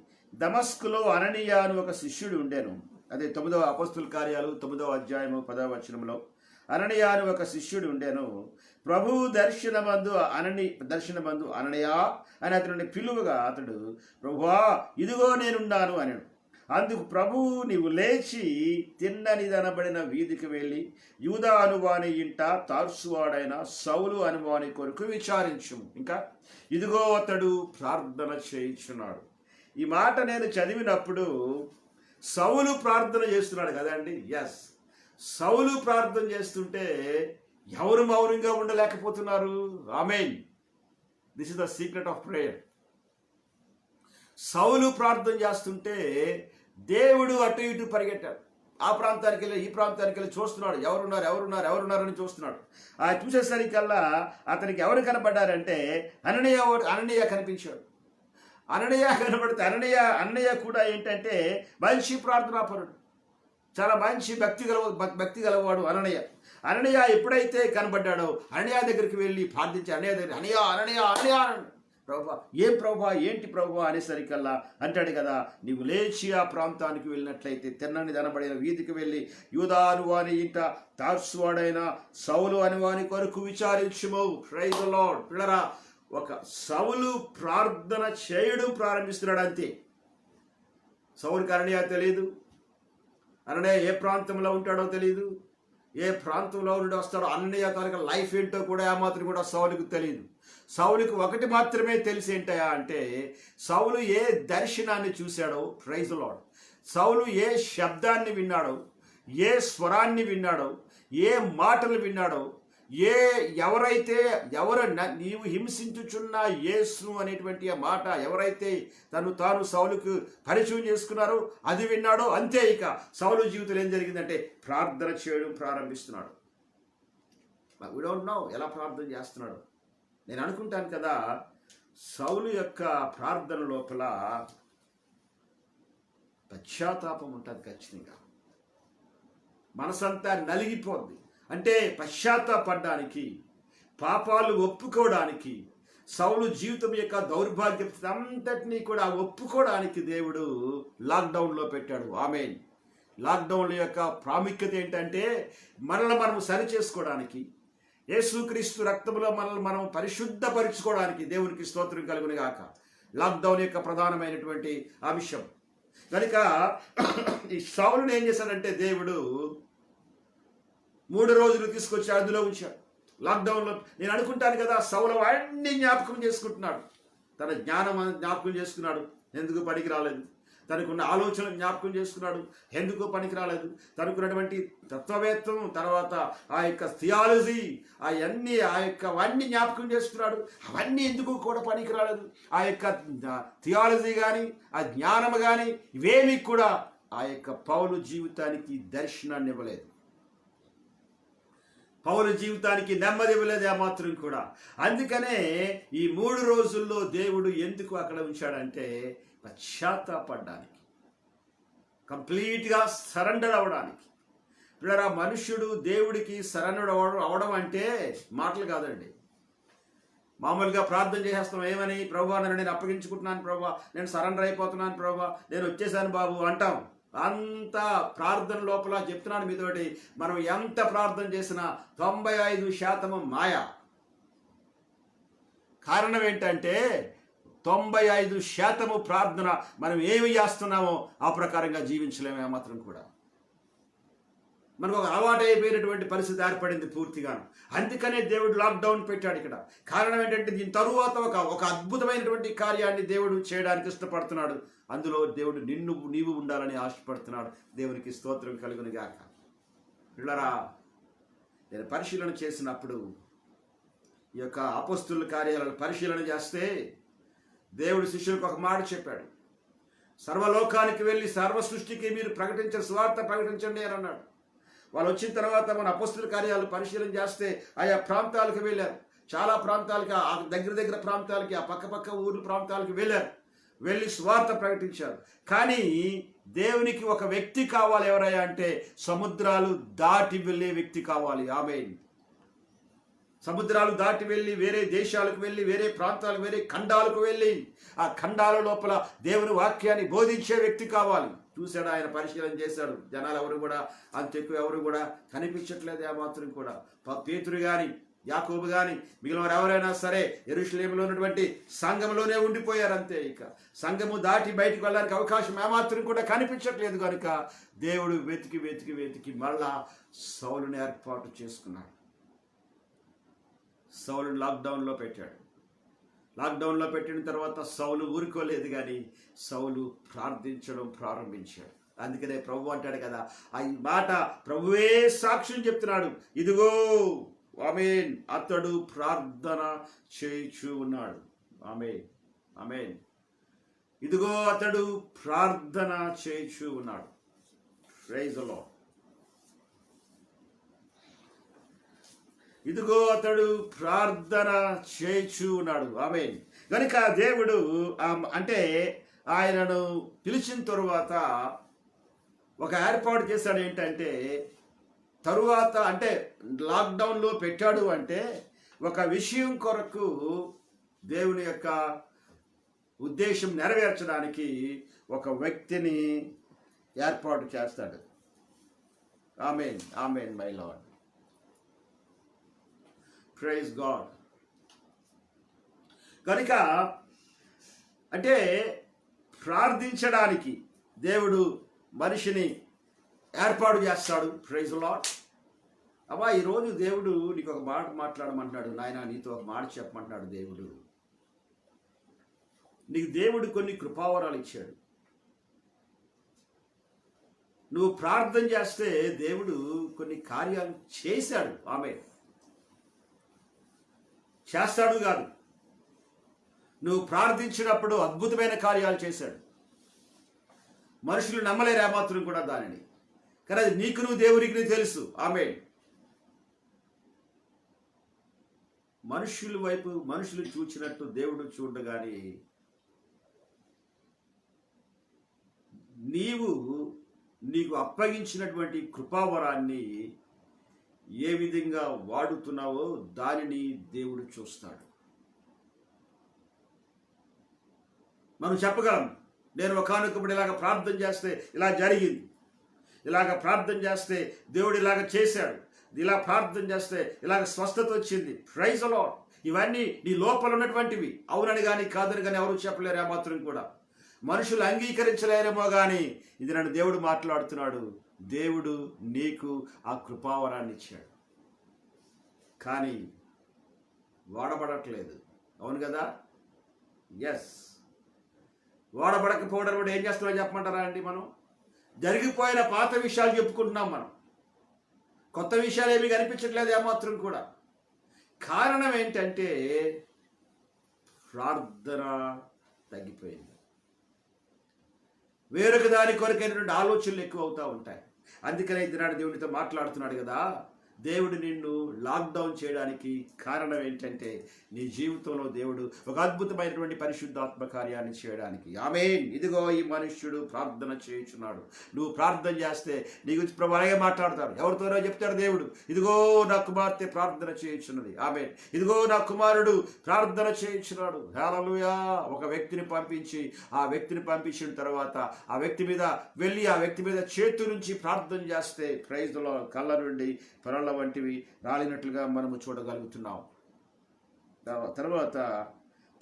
దమస్కులో అననీయ అని ఒక శిష్యుడు ఉండేను. అదే 9వ అపోస్తుల కార్యాలు 9వ అధ్యాయము 10వ వచనంలో అననీయ అని ఒక శిష్యుడు ఉండేను. ప్రభు దర్శనమందు అననీయ అని అతనిని పిలువగా అతడు ప్రభువా ఇదిగో నేనున్నాను అన్నాడు. అందుకు ప్రభువు నీవు లేచి తిన్ననిదనబడిన వీధికి వెళ్ళి యూదా అనువాని ఇంట తార్సువాడైన సౌలు అనువాని కొరకు విచారించు. ఇంకా ఇదిగో అతడు ప్రార్థన చేయించున్నాడు. ఈ మాట నేను చదివినప్పుడు సౌలు ప్రార్థన చేస్తున్నాడు కదండి. ఎస్, సౌలు ప్రార్థన చేస్తుంటే ఎవరు మౌనంగా ఉండలేకపోతున్నారు. ఆమేన్. This is the secret of prayer. సౌలు ప్రార్థన చేస్తుంటే దేవుడు అటు ఇటు పరిగెట్టాడు. ఆ ప్రాంతానికి వెళ్ళి ఈ ప్రాంతానికి వెళ్ళి చూస్తున్నాడు, ఎవరున్నారని చూస్తున్నాడు. ఆ చూసేసరికల్లా అతనికి ఎవరు కనబడ్డారంటే అననీయ కనిపించాడు. అననీయ కనబడితే అననీయ కూడా ఏంటంటే మంచి ప్రార్థనాపరుడు, చాలా మంచి భక్తి గలవాడు అననీయ ఎప్పుడైతే కనబడ్డాడో అననీయ దగ్గరికి వెళ్ళి ప్రార్థించి అననీయ ప్రభా ఏం ప్రభా ఏంటి ప్రభా అనేసరికల్లా అంటాడు కదా, నీవు లేచి ఆ ప్రాంతానికి వెళ్ళినట్లయితే తిన్నని దనబడిన వీధికి వెళ్ళి యూదా అనువాని ఇంట తార్సువాడైన సౌలు అనువాని కొరకు విచారించుము. Praise the lord. పిల్లరా, ఒక సౌలు ప్రార్థన చేయడం ప్రారంభిస్తున్నాడు అంతే. సౌలుకి అననీయ తెలియదు, అననీయ ఏ ప్రాంతంలో ఉంటాడో తెలియదు, ఏ ప్రాంతంలో నుండి వస్తాడో అననీయ తాలూకా లైఫ్ ఏంటో కూడా ఏమాత్రం కూడా సౌలుకు తెలియదు. సౌలుకి ఒకటి మాత్రమే తెలిసి ఏంటయా అంటే సౌలు ఏ దర్శనాన్ని చూశాడో, ప్రైజ్ ది లార్డ్, సౌలు ఏ శబ్దాన్ని విన్నాడో, ఏ స్వరాన్ని విన్నాడో, ఏ మాటలు విన్నాడో, నీవు హింసించుచున్న యేసు అనేటువంటి ఆ మాట ఎవరైతే తాను సౌలుకు పరిచయం చేసుకున్నారో అది విన్నాడో అంతే. ఇక సౌలు జీవితంలో ఏం జరిగిందంటే ప్రార్థన చేయడం ప్రారంభిస్తున్నాడు. వి డోంట్ నో ఎలా ప్రార్థన చేస్తున్నాడు. నేను అనుకుంటాను కదా, సౌలు యొక్క ప్రార్థన లోపల పశ్చాత్తాపం ఉంటుంది ఖచ్చితంగా. మనసంతా నలిగిపోద్ది. అంటే పశ్చాత్తాపడడానికి, పాపాలు ఒప్పుకోవడానికి, సౌలు జీవితం యొక్క దౌర్భాగ్యం అంతటినీ కూడా ఒప్పుకోవడానికి దేవుడు లాక్డౌన్లో పెట్టాడు. ఆమేన్. లాక్డౌన్ యొక్క ప్రాముఖ్యత ఏంటంటే మనల్ని మనం సరి చేసుకోవడానికి, యేసుక్రీస్తు రక్తంలో మనల్ని మనం పరిశుద్ధపరచుకోవడానికి. దేవునికి స్తోత్రం కలుగును గాక. లాక్డౌన్ యొక్క ప్రధానమైనటువంటి అంశం కనుక ఈ సౌలుని ఏం చేశాడంటే దేవుడు 3 రోజులు తీసుకొచ్చి అందులో ఉంచాడు లాక్డౌన్లో. నేను అనుకుంటాను కదా, సౌలు అన్ని జ్ఞాపకం చేసుకుంటున్నాడు. తన జ్ఞానం జ్ఞాపకం చేసుకున్నాడు, ఎందుకు పనికి రాలేదు. తనకున్న ఆలోచనలు జ్ఞాపకం చేసుకున్నాడు, ఎందుకు పనికి రాలేదు, తనకున్నటువంటి తత్వవేత్తం, తర్వాత ఆ యొక్క థియాలజీ, అవన్నీ జ్ఞాపకం చేసుకున్నాడు. అవన్నీ ఎందుకు కూడా పనికి రాలేదు. ఆ యొక్క థియాలజీ కానీ ఆ జ్ఞానము కానీ ఇవేమీ కూడా ఆ యొక్క పౌలు జీవితానికి దర్శనాన్ని ఇవ్వలేదు. పౌలు జీవితానికి నెమ్మది ఇవ్వలేదు ఏమాత్రం కూడా. అందుకనే ఈ 3 రోజుల్లో దేవుడు ఎందుకు అక్కడ ఉంచాడంటే పశ్చాత్తాపడడానికి, కంప్లీట్గా సరెండర్ అవ్వడానికి. పిల్లరా, మనుష్యుడు దేవుడికి సరెండర్ అవడం అంటే మాటలు కాదండి. మామూలుగా ప్రార్థన చేసేస్తాం, ఏమని, ప్రభువా నన్ను నేను అప్పగించుకుంటున్నాను ప్రభువా, నేను సరెండర్ అయిపోతున్నాను ప్రభువా, నేను వచ్చేసాను బాబు అంటాం. అంత ప్రార్థన లోపల చెప్తున్నాను మీతోటి, మనం ఎంత ప్రార్థన చేసినా 95% మాయ. కారణం ఏంటంటే 95% ప్రార్థన మనం ఏమి చేస్తున్నామో ఆ ప్రకారంగా జీవించలేము ఏమాత్రం కూడా. మనకు ఒక అలవాటు అయిపోయినటువంటి పరిస్థితి ఏర్పడింది పూర్తిగాను. అందుకనే దేవుడు లాక్డౌన్ పెట్టాడు ఇక్కడ. కారణం ఏంటంటే దీని తరువాత ఒక అద్భుతమైనటువంటి కార్యాన్ని దేవుడు చేయడానికి ఇష్టపడుతున్నాడు. అందులో దేవుడు నీవు ఉండాలని ఆశపడుతున్నాడు. దేవునికి స్తోత్రం కలుగును గాక. పిల్లరా, నేను పరిశీలన చేసినప్పుడు ఈ యొక్క అపోస్తుల కార్యాలను పరిశీలన చేస్తే దేవుడు శిష్యులకు ఒక మాట చెప్పాడు, సర్వలోకానికి వెళ్ళి సర్వ సృష్టికి మీరు ప్రకటించిన సువార్త ప్రకటించండి అని అన్నాడు. వాళ్ళు వచ్చిన తర్వాత మన అపోస్తుల కార్యాలు పరిశీలన చేస్తే ఆయా ప్రాంతాలకు వెళ్ళారు. చాలా ప్రాంతాలకి, ఆ దగ్గర ప్రాంతాలకి, ఆ పక్క ఊర్ల ప్రాంతాలకు వెళ్ళి సువార్త ప్రకటించారు. కానీ దేవునికి ఒక వ్యక్తి కావాలి. ఎవరయ్యా అంటే సముద్రాలు దాటి వెళ్ళే వ్యక్తి కావాలి. ఆమేన్. సముద్రాలు దాటి వెళ్ళి వేరే దేశాలకు వెళ్ళి వేరే ప్రాంతాలకు వేరే ఖండాలకు వెళ్ళి ఆ ఖండాల లోపల దేవుని వాక్యాన్ని బోధించే వ్యక్తి కావాలి. చూశాడు, ఆయన పరిశీలన చేశాడు. జనాలు ఎవరు కూడా అంత ఎక్కువ ఎవరు కూడా కనిపించట్లేదు ఏమాత్రం కూడా. పేతురు కానీ యాకోబు కానీ మిగిలిన వారు ఎవరైనా సరే యెరూషలేములో ఉన్నటువంటి సంఘంలోనే ఉండిపోయారు అంతే. ఇక సంఘము దాటి బయటికి వెళ్ళడానికి అవకాశం ఏమాత్రం కూడా కనిపించట్లేదు కనుక దేవుడు వెతికి మళ్ళా సౌలుని ఏర్పాటు చేసుకున్నాడు. సౌలుని లాక్డౌన్లో పెట్టాడు. లాక్డౌన్లో పెట్టిన తర్వాత సౌలు ఊరుకోలేదు, కానీ సౌలు ప్రార్థించడం ప్రారంభించాడు. అందుకనే ప్రభు అంటాడు కదా, ఆ మాట ప్రభువే సాక్ష్యం చెప్తున్నాడు, ఇదిగో ఆమేన్, అతడు ప్రార్థన చేయుచు ఉన్నాడు. ఆమేన్, ఆమేన్. ఇదిగో అతడు ప్రార్థన చేయుచు ఉన్నాడు. Praise the lord. ఇదిగో అతడు ప్రార్థన చేయుచు ఉన్నాడు. ఆమేన్. కనుక దేవుడు అంటే ఆయనను పిలిచిన తరువాత ఒక ఏర్పాటు చేశాడు. ఏంటంటే తరువాత అంటే లాక్డౌన్లో పెట్టాడు అంటే ఒక విషయం కొరకు దేవుని యొక్క ఉద్దేశం నెరవేర్చడానికి ఒక వ్యక్తిని ఏర్పాటు చేస్తాడు. Amen, amen my Lord. Praise God. కనుక అంటే ప్రార్థించడానికి దేవుడు మనిషిని ఏర్పాటు చేస్తాడు. Praise Lord. అబ్బా, ఈరోజు దేవుడు నీకు ఒక మాట మాట్లాడమంటున్నాడు. నాయన, నీతో ఒక మాట చెప్పమంటున్నాడు దేవుడు. నీకు దేవుడు కొన్ని కృపావరాలు ఇచ్చాడు. నువ్వు ప్రార్థన చేస్తే దేవుడు కొన్ని కార్యాలు చేశాడు. ఆమేన్. చేస్తాడు కాదు, నువ్వు ప్రార్థించినప్పుడు అద్భుతమైన కార్యాలు చేశాడు. మనుషులు నమ్మలేరు ఏమాత్రం కూడా దానిని, కానీ అది నీకు నువ్వు దేవునికి తెలుసు. ఆమేన్. మనుషుల వైపు మనుషులు చూచినట్టు దేవుడు చూడగాని నీకు అప్పగించినటువంటి కృపావరాన్ని ఏ విధంగా వాడుతున్నావో దానిని దేవుడు చూస్తాడు. మనం చెప్పగలం, నేను ఒకానొకప్పుడు ఇలాగ ప్రార్థన చేస్తే ఇలా జరిగింది, ఇలాగ ప్రార్థన చేస్తే దేవుడు ఇలాగ చేశాడు, ఇలా ప్రార్థన చేస్తే ఇలాగ స్వస్థత వచ్చింది. Praise the Lord. ఇవన్నీ నీ లోపల ఉన్నటువంటివి. అవునని కానీ కాదని కానీ ఎవరు చెప్పలేరు ఏమాత్రం కూడా. మనుషులు అంగీకరించలేరేమో కానీ ఇది నన్ను దేవుడు మాట్లాడుతున్నాడు. దేవుడు నీకు ఆ కృపావరాన్ని ఇచ్చాడు, కానీ వాడబడట్లేదు. అవును కదా? ఎస్. వాడబడకపోవడం కూడా ఏం చేస్తున్నాం చెప్పమంటారా అండి? మనం జరిగిపోయిన పాత విషయాలు చెప్పుకుంటున్నాం, మనం కొత్త విషయాలు ఏమీ కనిపించట్లేదు ఏమాత్రం కూడా. కారణం ఏంటంటే ప్రార్థన తగ్గిపోయింది. వేరొక దాని కొరకైనటువంటి ఆలోచనలు ఎక్కువ అవుతూ ఉంటాయి. అందుకనే ఈనాడు దేవుడితో మాట్లాడుతున్నాడు కదా, దేవుడు నిన్ను లాక్డౌన్ చేయడానికి కారణం ఏంటంటే నీ జీవితంలో దేవుడు ఒక అద్భుతమైనటువంటి పరిశుద్ధాత్మ కార్యాన్ని చేయడానికి. ఆమేన్. ఇదిగో ఈ మనుష్యుడు ప్రార్థన చేయుచున్నాడు. నువ్వు ప్రార్థన చేస్తే నీ గురించి ప్రభు అలాగే మాట్లాడతారు. ఎవరితోనో చెప్తాడు దేవుడు, ఇదిగో నా కుమార్తె ప్రార్థన చేయుచున్నది. ఆమేన్. ఇదిగో నా కుమారుడు ప్రార్థన చేయుచున్నాడు. హల్లెలూయా. ఒక వ్యక్తిని పంపించి ఆ వ్యక్తిని పంపించిన తర్వాత ఆ వ్యక్తి మీద వెళ్ళి ఆ వ్యక్తి మీద చేతు నుంచి ప్రార్థన చేస్తే ప్రైజ్లో కళ్ళ నుండి పొరల వంటివి రాలినట్లుగా మనము చూడగలుగుతున్నాం. తర్వాత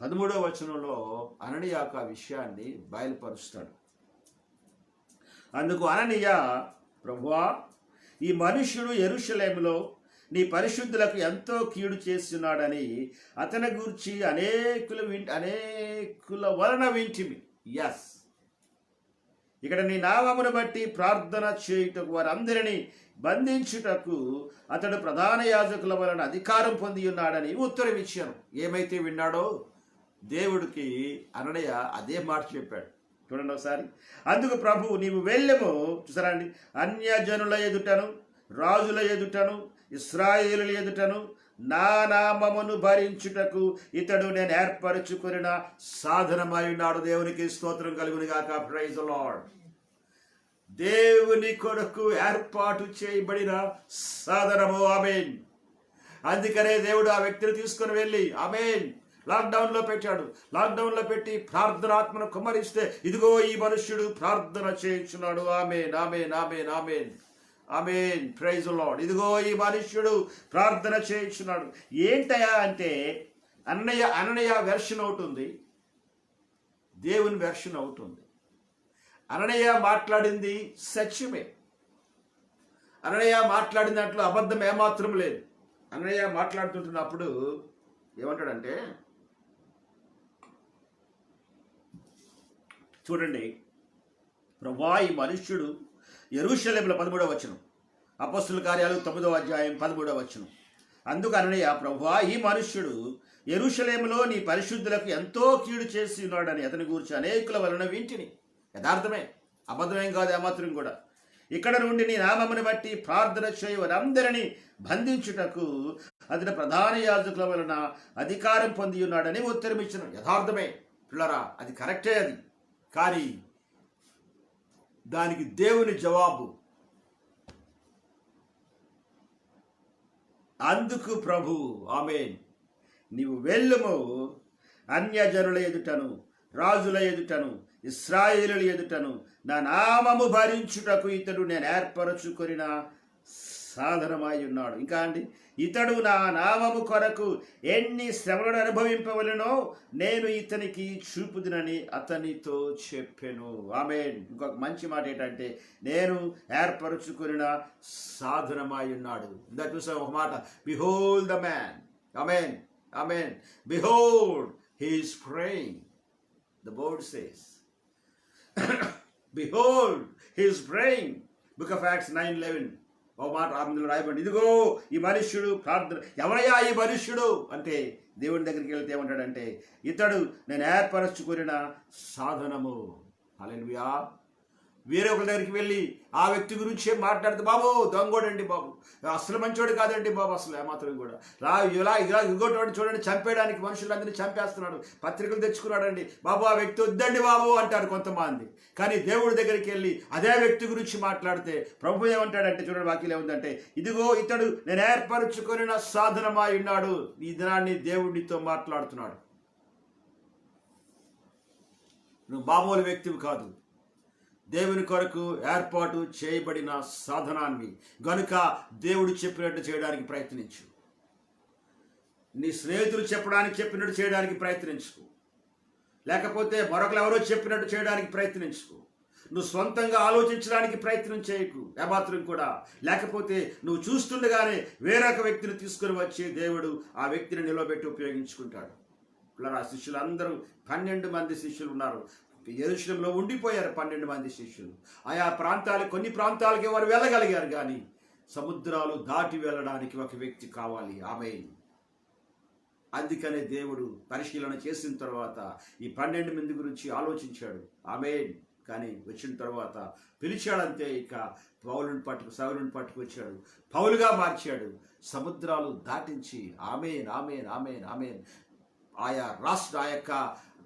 13వ వచనంలో అననీయాకు ఆ విషయాన్ని బయలుపరుస్తాడు. అందుకు అననీయ, ప్రభువా, ఈ మనుష్యుడు యెరూషలేములో నీ పరిశుద్ధులకు ఎంతో కీడు చేస్తున్నాడని అతని గూర్చి అనేకుల వలన వింటిమి. ఎస్, ఇక్కడ నీ నామమును బట్టి ప్రార్థన చేయుటకు వారందరినీ బంధించుటకు అతడు ప్రధాన యాజకుల వలన అధికారం పొంది ఉన్నాడని ఉత్తరం ఇచ్చాను. ఏమైతే విన్నాడో దేవుడికి అననీయ అదే మాట చెప్పాడు. చూడండి ఒకసారి. అందుకు ప్రభు, నీవు వెళ్ళెము, చూసారా అండి, అన్యజనుల ఎదుటను రాజుల ఎదుటను ఇశ్రాయేలుల ఎదుటను నా నామమును భరించుటకు ఇతడు నేను ఏర్పరచుకొనిన సాధనమై ఉన్నాడు. దేవునికి స్తోత్రం కలుగును గాక. Praise the Lord. దేవుని కొరకు ఏర్పాటు చేయబడిన సాధనము. ఆమేన్. అందుకనే దేవుడు ఆ వ్యక్తిని తీసుకుని వెళ్ళి ఆమేన్ లాక్డౌన్లో పెట్టాడు. లాక్డౌన్లో పెట్టి ప్రార్థనాత్మను కుమ్మరిస్తే ఇదిగో ఈ మనుష్యుడు ప్రార్థన చేయించున్నాడు. ఆమేన్, ఆమేన్, ఆమేన్, ఆమేన్, ఆమేన్. Praise the lord. ఇదిగో ఈ మనుష్యుడు ప్రార్థన చేయించున్నాడు. ఏంటయా అంటే అననీయ వెర్షన్ అవుతుంది, దేవుని వెర్షన్ అవుతుంది. అననీయ మాట్లాడింది సత్యమే. అననీయ మాట్లాడిన దాంట్లో అబద్ధం ఏమాత్రం లేదు. అననీయ మాట్లాడుతుంటున్నప్పుడు ఏమంటాడంటే, చూడండి, ప్రభువా, ఈ మనుష్యుడు యెరూషలేములో 13వ వచనం, అపొస్తలుల కార్యాలు 9వ అధ్యాయం 13వ వచనం. అందుకు అననీయ, ప్రభువా, ఈ మనుష్యుడు యెరూషలేములో నీ పరిశుద్ధులకు ఎంతో కీడు చేసి ఉన్నాడని అతని గురించి అనేకుల వలన వింటిని. యథార్థమే, అబద్ధమేం కాదు ఏమాత్రం కూడా. ఇక్కడ నుండి నీ నామమును బట్టి ప్రార్థన చేయవారందరినీ బంధించుటకు అతని ప్రధాన యాజకుల వలన అధికారం పొంది ఉన్నాడని ఉత్తరం ఇచ్చిన. యథార్థమే పిల్లరా, అది కరెక్టే. అది కానీ దానికి దేవుని జవాబు. అందుకు ప్రభు, ఆమేన్, నీవు వెళ్ళుము, అన్యజనుల ఎదుటను రాజుల ఎదుటను ఇశ్రాయేలుల ఎదుటను నా నామము భరించుటకు ఇతడు నేను ఏర్పరచుకొనిన సాధనమై ఉన్నాడు. ఇంకా అండి, ఇతడు నా నామము కొరకు ఎన్ని శ్రమలను అనుభవింపవలెనో నేను ఇతనికి చూపుదునని అతనితో చెప్పెను. ఆమేన్. ఇంకొక మంచి మాట ఏంటంటే, నేను ఏర్పరచుకొనిన సాధనమై ఉన్నాడు. ఇందా చూసాం ఒక మాట, behold the man. Amen, amen. Behold, he is praying. The word says, behold, he is praying. Book of Acts 9:11. ఓ మాట అందులో రాయబడి, ఇదిగో ఈ మనుష్యుడు ప్రార్థన. ఎవరయ్యా ఈ మనుష్యుడు అంటే దేవుని దగ్గరికి వెళ్తే ఏమంటాడంటే, ఇతడు నేను ఏర్పరచుకున్న సాధనము. హల్లెలూయా. వేరే ఒకరి దగ్గరికి వెళ్ళి ఆ వ్యక్తి గురించి ఏం మాట్లాడితే, బాబు దొంగోడండి బాబు, అసలు మంచోడు కాదండి బాబు, అసలు ఏమాత్రం కూడా ఇలా ఇంకోటి చూడండి, చంపేయడానికి మనుషులందరినీ చంపేస్తున్నాడు, పత్రికలు తెచ్చుకున్నాడండి బాబు, ఆ వ్యక్తి వద్దండి బాబు అంటారు కొంతమంది. కానీ దేవుడి దగ్గరికి వెళ్ళి అదే వ్యక్తి గురించి మాట్లాడితే ప్రభు ఏమంటాడంటే, చూడండి వాక్యం ఏముందంటే, ఇదిగో ఇతడు నేను ఏర్పరచుకొనిన సాధనమై ఉన్నాడు. ఈ దినాన్ని దేవుడితో మాట్లాడుతున్నాడు. నువ్వు మామూలు వ్యక్తివి కాదు, దేవుని కొరకు ఏర్పాటు చేయబడిన సాధనాన్ని. గనుక దేవుడు చెప్పినట్టు చేయడానికి ప్రయత్నించు. నీ స్నేహితులు చెప్పినట్టు చేయడానికి ప్రయత్నించుకో. లేకపోతే మరొకరు ఎవరో చెప్పినట్టు చేయడానికి ప్రయత్నించుకో. నువ్వు సొంతంగా ఆలోచించడానికి ప్రయత్నం చేయకు ఏమాత్రం కూడా. లేకపోతే నువ్వు చూస్తుండగానే వేరొక వ్యక్తిని తీసుకుని వచ్చి దేవుడు ఆ వ్యక్తిని నిలబెట్టి ఉపయోగించుకుంటాడు. పిల్లల శిష్యులందరూ 12 మంది శిష్యులు ఉన్నారు. యెరూషలేములో ఉండిపోయారు 12 మంది శిష్యులు. ఆయా కొన్ని ప్రాంతాలకి వారు వెళ్ళగలిగారు, కానీ సముద్రాలు దాటి వెళ్ళడానికి ఒక వ్యక్తి కావాలి. ఆమేన్. అందుకనే దేవుడు పరిశీలన చేసిన తర్వాత ఈ 12 మంది గురించి ఆలోచించాడు. ఆమేన్. కానీ వచ్చిన తర్వాత పిలిచాడంతే, ఇక సౌలుని పట్టుకొచ్చాడు, పౌలుగా మార్చాడు, సముద్రాలు దాటించి ఆమేన్ ఆమేన్ ఆమేన్ ఆమేన్ ఆ యొక్క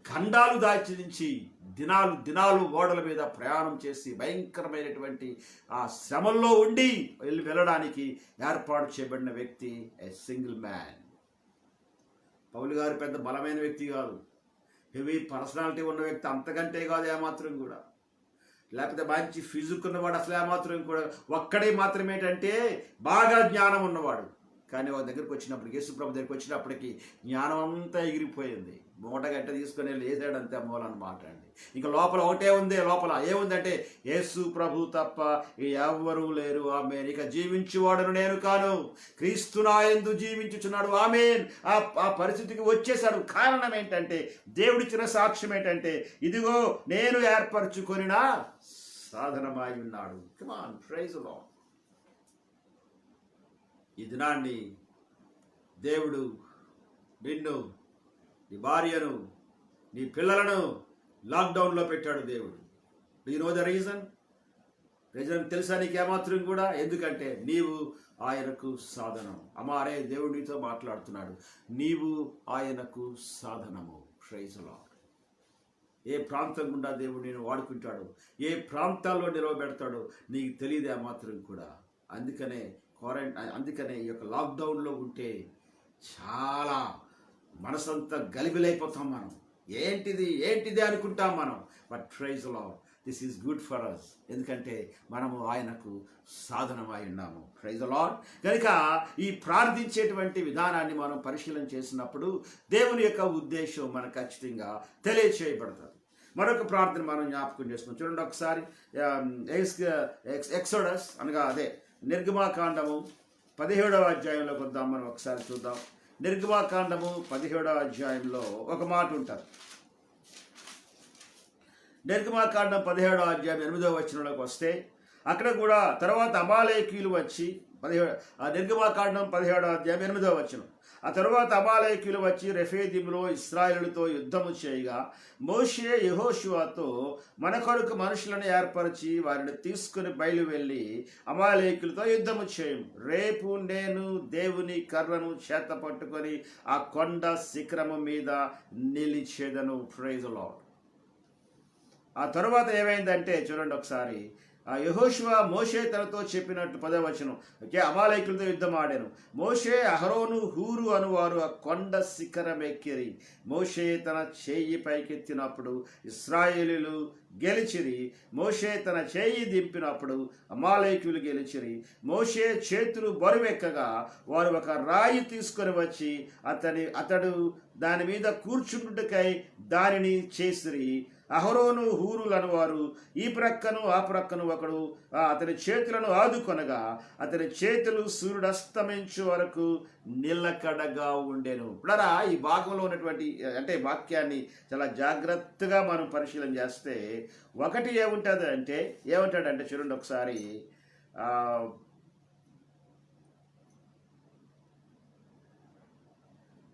ఖండాలు దాటించి దినాలు ఓడల మీద ప్రయాణం చేసి భయంకరమైనటువంటి ఆ శ్రమల్లో ఉండి వెళ్ళడానికి ఏర్పాటు చేయబడిన వ్యక్తి ఏ సింగిల్ మ్యాన్. పౌలు గారు పెద్ద బలమైన వ్యక్తి కాదు, హెవీ పర్సనాలిటీ ఉన్న వ్యక్తి అంతకంటే కాదు ఏమాత్రం కూడా, లేకపోతే మంచి ఫిజిక్ ఉన్నవాడు అసలు ఏమాత్రం కూడా, ఒక్కడే మాత్రం ఏంటంటే బాగా జ్ఞానం ఉన్నవాడు. కానీ వాళ్ళ దగ్గరికి వచ్చినప్పటికి, యేసుప్రభు దగ్గరికి వచ్చినప్పటికీ జ్ఞానం అంతా ఎగిరిపోయింది. మూట గట్ట తీసుకొని వెళ్ళి వేసాడంతే మూలన్నమాట అండి. ఇంకా లోపల ఒకటే ఉంది, లోపల ఏముందంటే యేసు ప్రభు తప్ప ఎవ్వరూ లేరు. ఆమేన్. ఇక జీవించువాడను నేను కాను, క్రీస్తు నాయందు జీవించుచున్నాడు. ఆమేన్. ఆ పరిస్థితికి వచ్చేసాడు. కారణం ఏంటంటే దేవుడిచ్చిన సాక్ష్యం ఏంటంటే, ఇదిగో నేను ఏర్పరచుకొనిన సాధనమై ఉన్నాడు. Come on, praise the Lord. ఈ దినాన్ని దేవుడు నిన్ను, నీ భార్యను, నీ పిల్లలను లాక్డౌన్లో పెట్టాడు దేవుడు. యు నో ద రీజన్ తెలుసా నీకు ఏమాత్రం కూడా? ఎందుకంటే నీవు ఆయనకు సాధనం. అమారే, దేవుడు నీతో మాట్లాడుతున్నాడు. నీవు ఆయనకు సాధనము. Praise the lord. ఏ ప్రాంతం గుండా దేవుడు నేను వాడుకుంటాడు, ఏ ప్రాంతాల్లో నిలవబెడతాడో నీకు తెలియదు ఏమాత్రం కూడా. అందుకనే ఈ యొక్క లాక్డౌన్లో ఉంటే చాలా మనసంతా గలిబిలైపోతాం మనం. ఏంటిది అనుకుంటాం మనం. But praise the Lord, this is good for us. ఎందుకంటే మనము ఆయనకు సాధనమై ఉన్నాము. Praise the Lord. కనుక ఈ ప్రార్థించేటువంటి విధానాన్ని మనం పరిశీలన చేసినప్పుడు దేవుని యొక్క ఉద్దేశం మనకు ఖచ్చితంగా తెలియచేయబడుతుంది. మరొక ప్రార్థన మనం జ్ఞాపకం చేసుకుని చూడండి ఒకసారి. ఎక్సోడస్ అనగా అదే నిర్గమాకాండము 17వ అధ్యాయంలోకి వద్దాం. మనం ఒకసారి చూద్దాం. నిర్గమాకాండము 17వ అధ్యాయంలో ఒక మాట ఉంటుంది. నిర్గమాకాండం 17వ అధ్యాయం 8వ వచనంలోకి వస్తే అక్కడ కూడా తర్వాత అమాలేకీయులు వచ్చి నిర్గమాకాండం 17వ అధ్యాయం 8వ వచనం. ఆ తరువాత అమాలేకీయులు వచ్చి రెఫీదీములో ఇశ్రాయేలుతో యుద్ధము చేయగా మోషే యెహోషువతో మన కొరకు మనుషులను ఏర్పరిచి వారిని తీసుకుని బయలు వెళ్ళి అమాలేకీయులతో యుద్ధము చేయము. రేపు నేను దేవుని కర్రను చేత పట్టుకొని ఆ కొండ శిఖరము మీద నిలిచేదను. Praise the lord. ఆ తరువాత ఏమైందంటే చూడండి ఒకసారి. యెహోషువ మోషే తనతో చెప్పినట్టు 10వ వచనం, అమాలేకులతో యుద్ధం ఆడాను. మోషే, అహరోను, హూరు అనువారు ఆ కొండ శిఖరం ఎక్కిరి. మోషే తన చేయి పైకెత్తినప్పుడు ఇశ్రాయేలీయులు గెలిచిరి. మోషే తన చేయి దింపినప్పుడు అమాలేకులు గెలిచిరి. మోషే చేతులు బరువెక్కగా వారు ఒక రాయి తీసుకొని వచ్చి అతడు దాని మీద కూర్చుండుటకై దానిని చేసిరి. అహరోను, హూరులను వారు ఈ ప్రక్కను ఆ ప్రక్కను ఒకడు అతని చేతులను ఆదుకొనగా అతని చేతులు సూర్యుడస్తమించు వరకు నిలకడగా ఉండెను. ఇప్పుడరా ఈ భాగంలో ఉన్నటువంటి అంటే వాక్యాన్ని చాలా జాగ్రత్తగా మనం పరిశీలన చేస్తే ఒకటి ఏమంటాడంటే చూడండి ఒకసారి.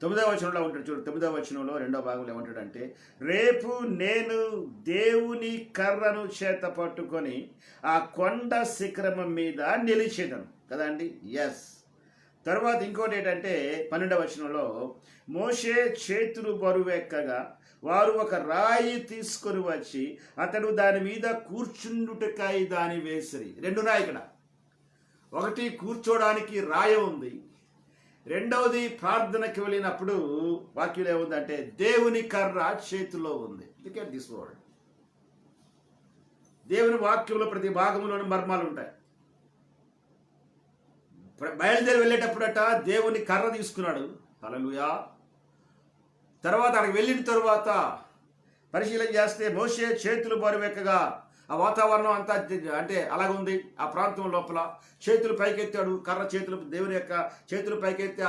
9వ వచనంలో ఉంటాడు చూడు. 9వ వచనంలో 2వ భాగంలో ఏమంటాడంటే, రేపు నేను దేవుని కర్రను చేత పట్టుకొని ఆ కొండ శిఖరము మీద నిలిచేదను కదండి. ఎస్. తర్వాత ఇంకోటి ఏంటంటే 12వ వచనంలో మోషే చేతులు బరువెక్కగా వారు ఒక రాయి తీసుకొని వచ్చి అతడు దాని మీద కూర్చుండుటకై దాని వేసిరి. 2 ఉన్నాయి ఇక్కడ. ఒకటి కూర్చోడానికి రాయి ఉంది, రెండవది ప్రార్థనకి వెళ్ళినప్పుడు వాక్యం ఏముందంటే దేవుని కర్ర చేతిలో ఉంది. Look at this word. దేవుని వాక్యంలో ప్రతి భాగంలోని మర్మాలు ఉంటాయి. బయలుదేరి వెళ్ళేటప్పుడట దేవుని కర్ర తీసుకున్నాడు. హల్లెలూయా. తర్వాత అక్కడికి వెళ్ళిన తర్వాత పరిశీలన చేస్తే మోషే చేతులు బరువెక్కగా ఆ వాతావరణం అంతా అంటే అలాగుంది. ఆ ప్రాంతం లోపల చేతులు పైకెత్తాడు, కర్ర చేతులు దేవుని యొక్క చేతులు పైకెత్తి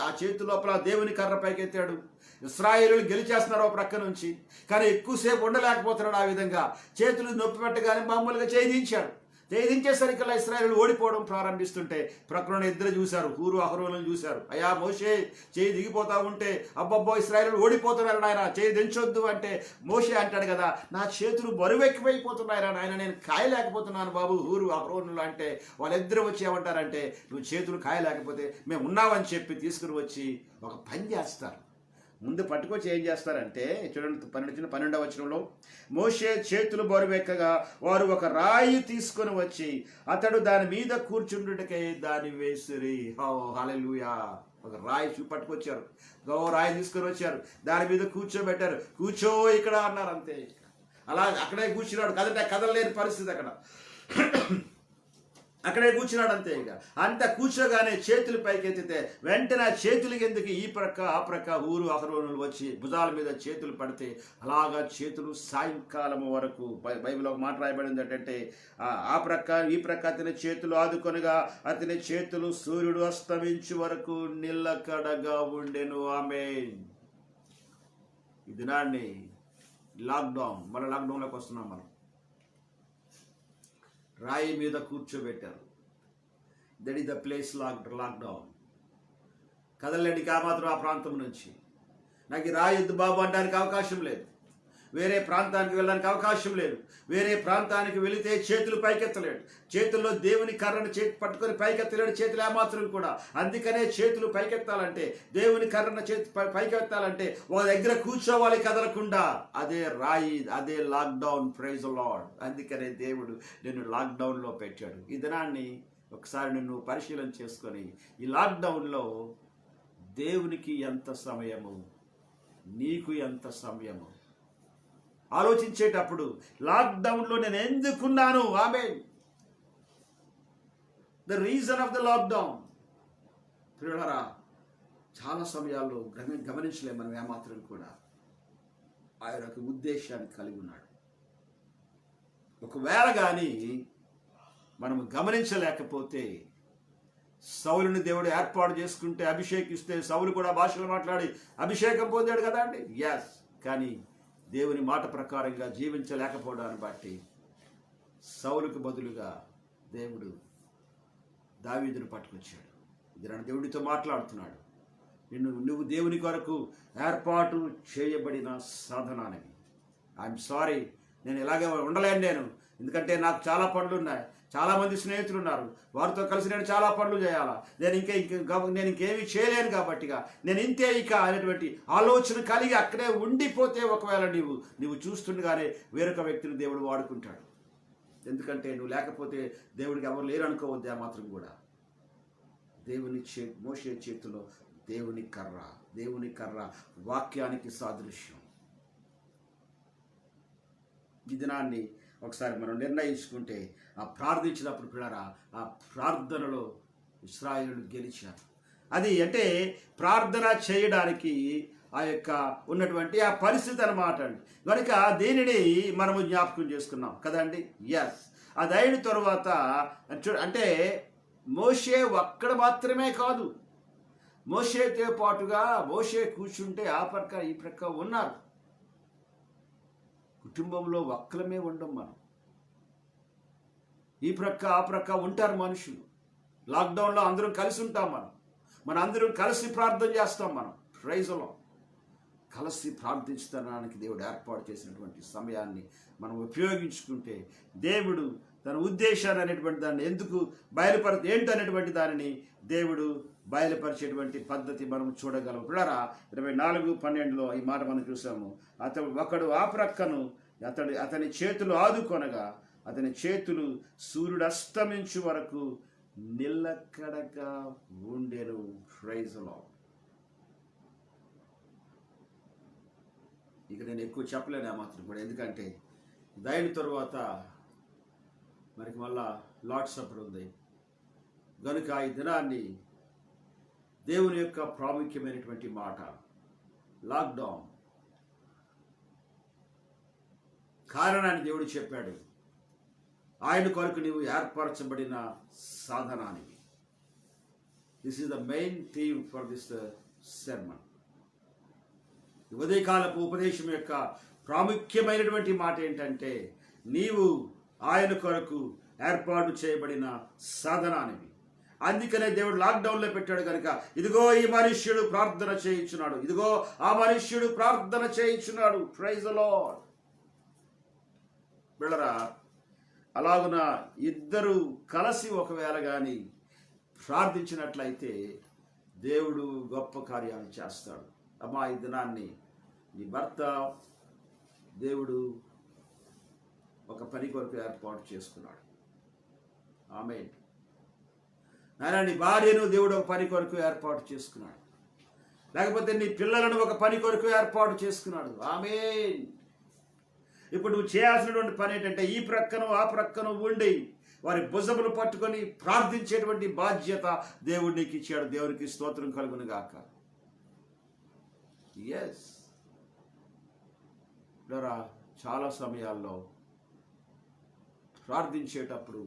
ఆ చేతుల లోపల దేవుని కర్ర పైకెత్తాడు. ఇశ్రాయేలులు గెలిచేస్తున్నారు ఒక ప్రక్క నుంచి, కానీ ఎక్కువసేపు ఉండలేకపోతున్నాడు. ఆ విధంగా చేతులు నొప్పి పెట్టగానే మామూలుగా ఛేదించాడు. ఛేదించేసరికల్లా ఇశ్రాయేలు ఓడిపోవడం ప్రారంభిస్తుంటే ప్రక్కన ఇద్దరు చూశారు, హూరు అహరోనులను చూశారు. అయ్యా మోషే చేయి దిగిపోతా ఉంటే అబ్బబ్బో ఇశ్రాయేలు ఓడిపోతున్నారు నాయన, చేయి దించొద్దు అంటే మోషే అంటాడు కదా, నా చేతులు బరువెక్కిపోతున్నాయరా నాయన, నేను కాయలేకపోతున్నాను బాబు హూరు అహరోనులు అంటే వాళ్ళిద్దరూ వచ్చి ఏమంటారంటే, నువ్వు చేతులు కాయలేకపోతే మేము ఉన్నామని చెప్పి తీసుకుని వచ్చి ఒక పని చేస్తారు. ముందు పట్టుకొచ్చి ఏం చేస్తారంటే చూడండి 12వ వచనంలో, మోషే చేతులు బరువెక్కగా వారు ఒక రాయి తీసుకొని వచ్చి అతడు దాని మీద కూర్చుండుటకై దాన్ని వేసిరి. హల్లెలూయా. ఒక రాయి పట్టుకొచ్చారు, రాయి తీసుకొని వచ్చారు, దాని మీద కూర్చోబెట్టారు. కూర్చో ఇక్కడ అన్నారు, అంతే. అలా అక్కడే కూర్చున్నాడు, కదలలేని పరిస్థితి అక్కడే కూర్చున్నాడు అంతే. ఇక అంత కూర్చోగానే చేతులు పైకెత్తితే వెంటనే ఆ చేతులకి ఎందుకు ఈ ప్రక్క ఆ ప్రక్క హూరు అహరోనులు వచ్చి భుజాల మీద చేతులు పడితే అలాగా చేతులు సాయంకాలం వరకు బైబిల్లో ఒక మాట రాయబడింది ఏంటంటే, ఆ ప్రక్క ఈ ప్రక్క అతని చేతులు ఆదుకొనగా అతని చేతులు సూర్యుడు అస్తమించు వరకు నిల్లకడగా ఉండెను. ఆమేన్. ఈ దినాన్ని లాక్డౌన్, మళ్ళీ లాక్డౌన్లోకి వస్తున్నాం మనం. రాయి మీద కూర్చోబెట్టారు. That is the place lockdown. కదలండికి ఆ మాత్రం ఆ ప్రాంతం నుంచి. నాకు ఈ రాయి వద్దు బాబు అనడానికి అవకాశం లేదు, వేరే ప్రాంతానికి వెళ్ళడానికి అవకాశం లేదు. వేరే ప్రాంతానికి వెళితే చేతులు పైకెత్తలేడు, చేతుల్లో దేవుని కర్రను పట్టుకొని పైకెత్తలేడు, చేతులు ఏమాత్రం కూడా. అందుకనే చేతులు పైకెత్తాలంటే, దేవుని కర్రను పైకెత్తాలంటే ఒక దగ్గర కూర్చోవాలి కదలకుండా. అదే రాయి, అదే లాక్డౌన్. Praise lord. అందుకనే దేవుడు నిన్ను లాక్డౌన్లో పెట్టాడు. ఈ దినాన్ని ఒకసారి నిన్ను పరిశీలన చేసుకొని, ఈ లాక్డౌన్లో దేవునికి ఎంత సమయము, నీకు ఎంత సమయము ఆలోచించేటప్పుడు, లాక్డౌన్లో నేను ఎందుకున్నాను? ఆమేన్. The reason of the lockdown. ప్రియులారా, చాలా సమయాల్లో గమనించలేము మనం ఏమాత్రం కూడా. ఆయన ఒక ఉద్దేశాన్ని కలిగి ఉన్నాడు. ఒకవేళ కానీ మనం గమనించలేకపోతే, సౌలుని దేవుడు ఏర్పాటు చేసుకుంటే, అభిషేకిస్తే సౌలు కూడా భాషలు మాట్లాడి అభిషేకం పొందాడు కదా అండి. ఎస్. కానీ దేవుని మాట ప్రకారంగా జీవించలేకపోవడాన్ని బట్టి సౌలుకు బదులుగా దేవుడు దావీదును పట్టుకొచ్చాడు. ఇది నన్ను దేవుడితో మాట్లాడుతున్నాడు. నువ్వు దేవుని కొరకు ఏర్పాటు చేయబడిన సాధనానివి. ఐఎమ్ సారీ, నేను ఇలాగే ఉండలేను నేను, ఎందుకంటే నాకు చాలా పనులు ఉన్నాయి, చాలామంది స్నేహితులు ఉన్నారు, వారితో కలిసి నేను చాలా పనులు చేయాలా, నేను ఇంకేమీ చేయలేను కాబట్టిగా నేను ఇంతే ఇక అనేటువంటి ఆలోచన కలిగి అక్కడే ఉండిపోతే, ఒకవేళ నువ్వు చూస్తుండగానే వేరొక వ్యక్తిని దేవుడు వాడుకుంటాడు. ఎందుకంటే నువ్వు లేకపోతే దేవుడికి ఎవరు లేరు అనుకోవద్దు ఆ మాత్రం కూడా. మోషే చేతిలో దేవుని కర్ర వాక్యానికి సాదృశ్యం. ఈ దినాన్ని ఒకసారి మనం నిర్ణయించుకుంటే, ఆ ప్రార్థించినప్పుడు పిల్లరా, ఆ ప్రార్థనలో ఇశ్రాయేలు గెలిచారు. అది అంటే ప్రార్థన చేయడానికి ఆ యొక్క ఉన్నటువంటి ఆ పరిస్థితి అన్నమాట అండి. కనుక దీనిని మనము జ్ఞాపకం చేసుకున్నాం కదండి. ఎస్. అది అయిన తర్వాత అంటే మోషే ఒక్కడ మాత్రమే కాదు, మోషేతో పాటుగా మోషే కూర్చుంటే ఆ ప్రక్క ఈ ప్రక్క ఉన్నారు. కుటుంబంలో ఒక్కలమే ఉండం మనం, ఈ ప్రక్క ఆ ప్రక్క ఉంటారు మనుషులు. లాక్డౌన్లో అందరం కలిసి ఉంటాం మన అందరం కలిసి ప్రార్థన చేస్తాం. మనం ప్రైజ్లో కలిసి ప్రార్థించడానికి దేవుడు ఏర్పాటు చేసినటువంటి సమయాన్ని మనం ఉపయోగించుకుంటే, దేవుడు తన ఉద్దేశాన్ని అనేటువంటి దాన్ని ఎందుకు ఏంటనేటువంటి దానిని దేవుడు బయలుపరిచేటువంటి పద్ధతి మనం చూడగలం. పిల్లరా 24:12 ఈ మాట మనం చూసాము. ఒకడు ఆ ప్రక్కను అతని చేతులు ఆదుకొనగా అతని చేతులు సూర్యుడు అస్తమించు వరకు నిలకడగా ఉండెను. Praise Lord. ఇక నేను ఎక్కువ చెప్పలేను ఆ మాత్రం కూడా, ఎందుకంటే దాని తర్వాత మనకి మళ్ళా లార్డ్ సప్పర్ ఉంది. కనుక ఈ దినాన్ని దేవుని యొక్క ప్రాముఖ్యమైనటువంటి మాట లాక్డౌన్ కారణాన్ని దేవుడు చెప్పాడు. ఆయన కొరకు నీవు ఏర్పరచబడిన సాధనానివి. This is the main theme for this sermon. ఉదయకాలపు ఉపదేశం యొక్క ప్రాముఖ్యమైనటువంటి మాట ఏంటంటే, నీవు ఆయన కొరకు ఏర్పాటు చేయబడిన సాధనానివి. అందుకనే దేవుడు లాక్డౌన్లో పెట్టాడు కనుక, ఇదిగో ఈ మనుష్యుడు ప్రార్థన చేయించున్నాడు, ఇదిగో ఆ మనుష్యుడు ప్రార్థన చేయించున్నాడు. Praise the lord. బిళ్ళరా, అలాగున ఇద్దరు కలిసి ఒకవేళ కానీ ప్రార్థించినట్లయితే దేవుడు గొప్ప కార్యాలు చేస్తాడు. అమ్మా, ఈ దినాన్ని నీ భర్త దేవుడు ఒక పని కొరకు ఏర్పాటు చేసుకున్నాడు. ఆమేన్. నాయనా, నీ భార్యను దేవుడు ఒక పని కొరకు ఏర్పాటు చేసుకున్నాడు. లేకపోతే నీ పిల్లలను ఒక పని కొరకు ఏర్పాటు చేసుకున్నాడు. ఆమేన్. ఇప్పుడు నువ్వు చేయాల్సినటువంటి పని ఏంటంటే, ఈ ప్రక్కను ఆ ప్రక్కను ఉండి వారి భుజములు పట్టుకొని ప్రార్థించేటువంటి బాధ్యత దేవుడు నీకు ఇచ్చాడు. దేవునికి స్తోత్రం కలుగును గాక. ఎస్, చాలా సమయాల్లో ప్రార్థించేటప్పుడు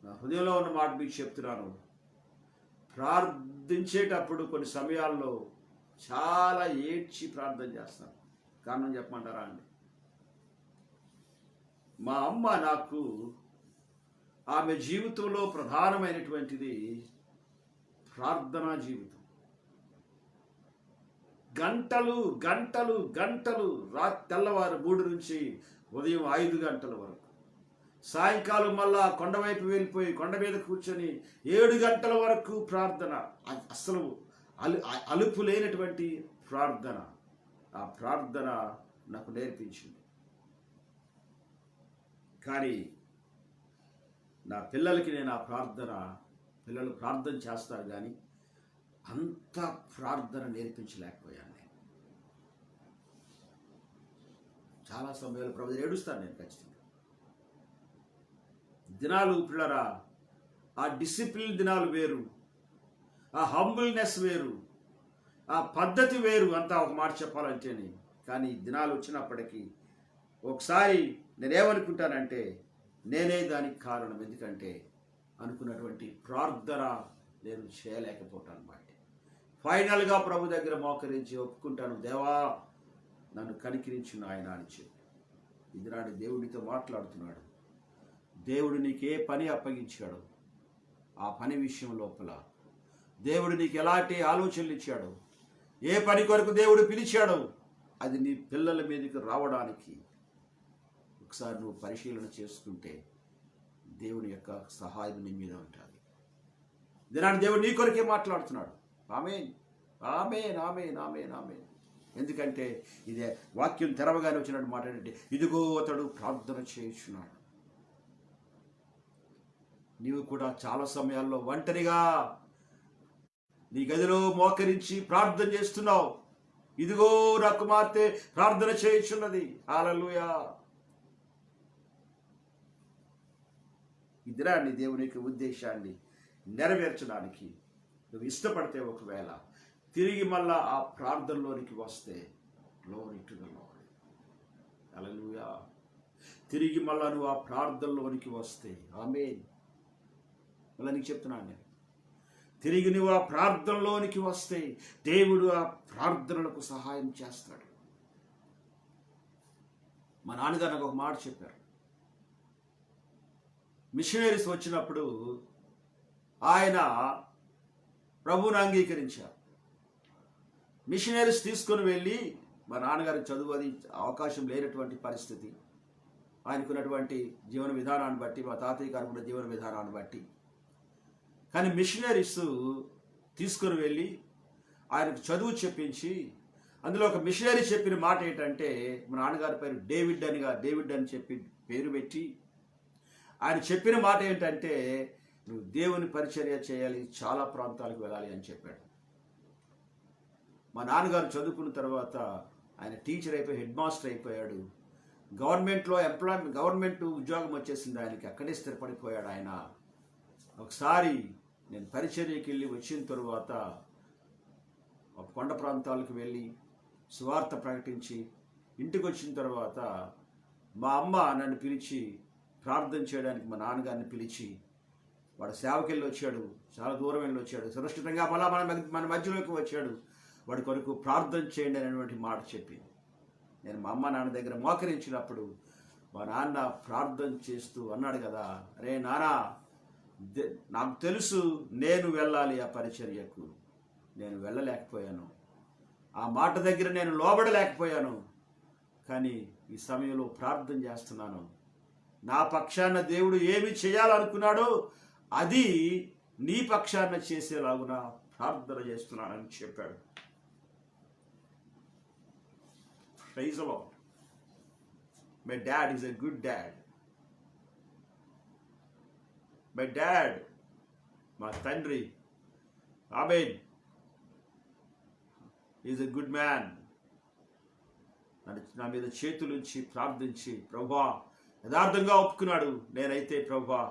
నా హృదయంలో ఉన్న మాట మీకు చెప్తున్నాను. ప్రార్థించేటప్పుడు కొన్ని సమయాల్లో చాలా ఏడ్చి ప్రార్థన చేస్తాను. కారణం చెప్పమంటారా అండి? మా అమ్మ నాకు ఆమె జీవితంలో ప్రధానమైనటువంటిది ప్రార్థనా జీవితం. గంటలు గంటలు గంటలు, తెల్లవారు 3 నుంచి ఉదయం 5 గంటల వరకు, సాయంకాలం మళ్ళా కొండవైపు వెళ్ళిపోయి కొండ మీద కూర్చొని 7 గంటల వరకు ప్రార్థన. అసలు అలుపు లేనటువంటి ప్రార్థన. ఆ ప్రార్థన నాకు నేర్పించింది. కానీ నా పిల్లలకి నేను ఆ ప్రార్థన, పిల్లలు ప్రార్థన చేస్తారు కానీ అంత ప్రార్థన నేర్పించలేకపోయాను నేను. చాలా సమయాలు ప్రభు ఏడుస్తాను నేను ఖచ్చితంగా. దినాలు పిల్లరా, ఆ డిసిప్లిన్ దినాలు వేరు, ఆ హంబుల్నెస్ వేరు, ఆ పద్ధతి వేరు. అంతా ఒక మాట చెప్పాలంటేనే. కానీ దినాలు వచ్చినప్పటికీ ఒకసారి నేనేమనుకుంటానంటే, నేనే దానికి కారణం. ఎందుకంటే అనుకున్నటువంటి ప్రార్థన నేను చేయలేకపోతాను బట్టి ఫైనల్గా ప్రభు దగ్గర మోకరించి ఒప్పుకుంటాను, దేవా నన్ను కనికరించు నాయన అని చెప్పి. ఇది నాడు దేవుడితో మాట్లాడుతున్నాడు. దేవుడు నీకు ఏ పని అప్పగించాడు, ఆ పని విషయం లోపల దేవుడు నీకు ఎలాంటి ఆలోచనలు ఇచ్చాడు, ఏ పని కొరకు దేవుడు పిలిచాడు, అది నీ పిల్లల మీదకి రావడానికి ఒకసారి నువ్వు పరిశీలన చేసుకుంటే దేవుని యొక్క సహాయం నీ మీద ఉంటుంది. దినాన్ని దేవుడు నీ కొరకే మాట్లాడుతున్నాడు. ఆమేన్, ఆమేన్, ఆమేన్, ఆమేన్, ఆమేన్. ఎందుకంటే ఇదే వాక్యం తెరవగానే వచ్చినట్టు మాట ఏంటంటే, ఇదిగో అతడు ప్రార్థన చేయించున్నాడు. నీవు కూడా చాలా సమయాల్లో ఒంటరిగా నీ గదిలో మోకరించి ప్రార్థన చేస్తున్నావు. ఇదిగో నా కుమార్తె ప్రార్థన చేయించున్నది. హల్లెలూయా. ఈ దినాన్ని దేవుని యొక్క ఉద్దేశాన్ని నెరవేర్చడానికి నువ్వు ఇష్టపడితే, ఒకవేళ తిరిగి మళ్ళా ఆ ప్రార్థనలోనికి వస్తే, గ్లోరీ టు ది లార్డ్. హల్లెలూయా. తిరిగి మళ్ళా నువ్వు ఆ ప్రార్థనలోనికి వస్తే, ఆమేన్. మళ్ళీ నీకు చెప్తున్నాను నేను, తిరిగి నువ్వు ఆ ప్రార్థనలోనికి వస్తే దేవుడు ఆ ప్రార్థనలకు సహాయం చేస్తాడు. మా నాన్నగారు నాకు ఒక మాట చెప్పారు. మిషనరీస్ వచ్చినప్పుడు ఆయన ప్రభువుని అంగీకరించారు. మిషనరీస్ తీసుకొని వెళ్ళి, మా నాన్నగారి చదువు అది అవకాశం లేనటువంటి పరిస్థితి, ఆయనకున్నటువంటి జీవన విధానాన్ని బట్టి, మా తాతయ్య గారికి ఉన్న జీవన విధానాన్ని బట్టి. కానీ మిషనరీస్ తీసుకొని వెళ్ళి ఆయనకు చదువు చెప్పించి, అందులో ఒక మిషనరీ చెప్పిన మాట ఏంటంటే, మా నాన్నగారి పేరు డేవిడ్ అని చెప్పి పేరు పెట్టి ఆయన చెప్పిన మాట ఏంటంటే, నువ్వు దేవుని పరిచర్య చేయాలి, చాలా ప్రాంతాలకు వెళ్ళాలి అని చెప్పాడు. మా నాన్నగారు చదువుకున్న తర్వాత ఆయన టీచర్ అయిపోయి హెడ్ మాస్టర్ అయిపోయాడు. గవర్నమెంట్ ఉద్యోగం వచ్చేసింది ఆయనకి. అక్కడే స్థిరపడిపోయాడు ఆయన. ఒకసారి నేను పరిచర్యకి వెళ్ళి వచ్చిన తరువాత కొండ ప్రాంతాలకు వెళ్ళి సువార్త ప్రకటించి ఇంటికి వచ్చిన తర్వాత మా అమ్మ నన్ను పిలిచి, ప్రార్థన చేయడానికి మా నాన్నగారిని పిలిచి, వాడు సేవకి వెళ్ళి వచ్చాడు, చాలా దూరం వెళ్ళి వచ్చాడు, సురక్షితంగా మళ్ళా మన మధ్యలోకి వచ్చాడు, వాడి కొరకు ప్రార్థన చేయండి అనేటువంటి మాట చెప్పి నేను మా అమ్మ నాన్న దగ్గర మోకరించినప్పుడు మా నాన్న ప్రార్థన చేస్తూ అన్నాడు కదా, అరే నాన్న, నాకు తెలుసు నేను వెళ్ళాలి ఆ పరిచర్యకు, నేను వెళ్ళలేకపోయాను, ఆ మాట దగ్గర నేను లోబడలేకపోయాను, కానీ ఈ సమయంలో ప్రార్థన చేస్తున్నాను, నా పక్షాన దేవుడు ఏమి చేయాలనుకున్నాడో అది నీ పక్షాన చేసేలాగున ప్రార్థన చేస్తున్నానని చెప్పాడు. Praise the Lord. My dad is a good dad. My dad, మా తండ్రి, ఆమేన్, ఈజ్ ఎ గుడ్ మ్యాన్. నా మీద చేతులుంచి ప్రార్థించి ప్రభువా యథార్థంగా ఒప్పుకున్నాడు, నేనైతే ప్రభువా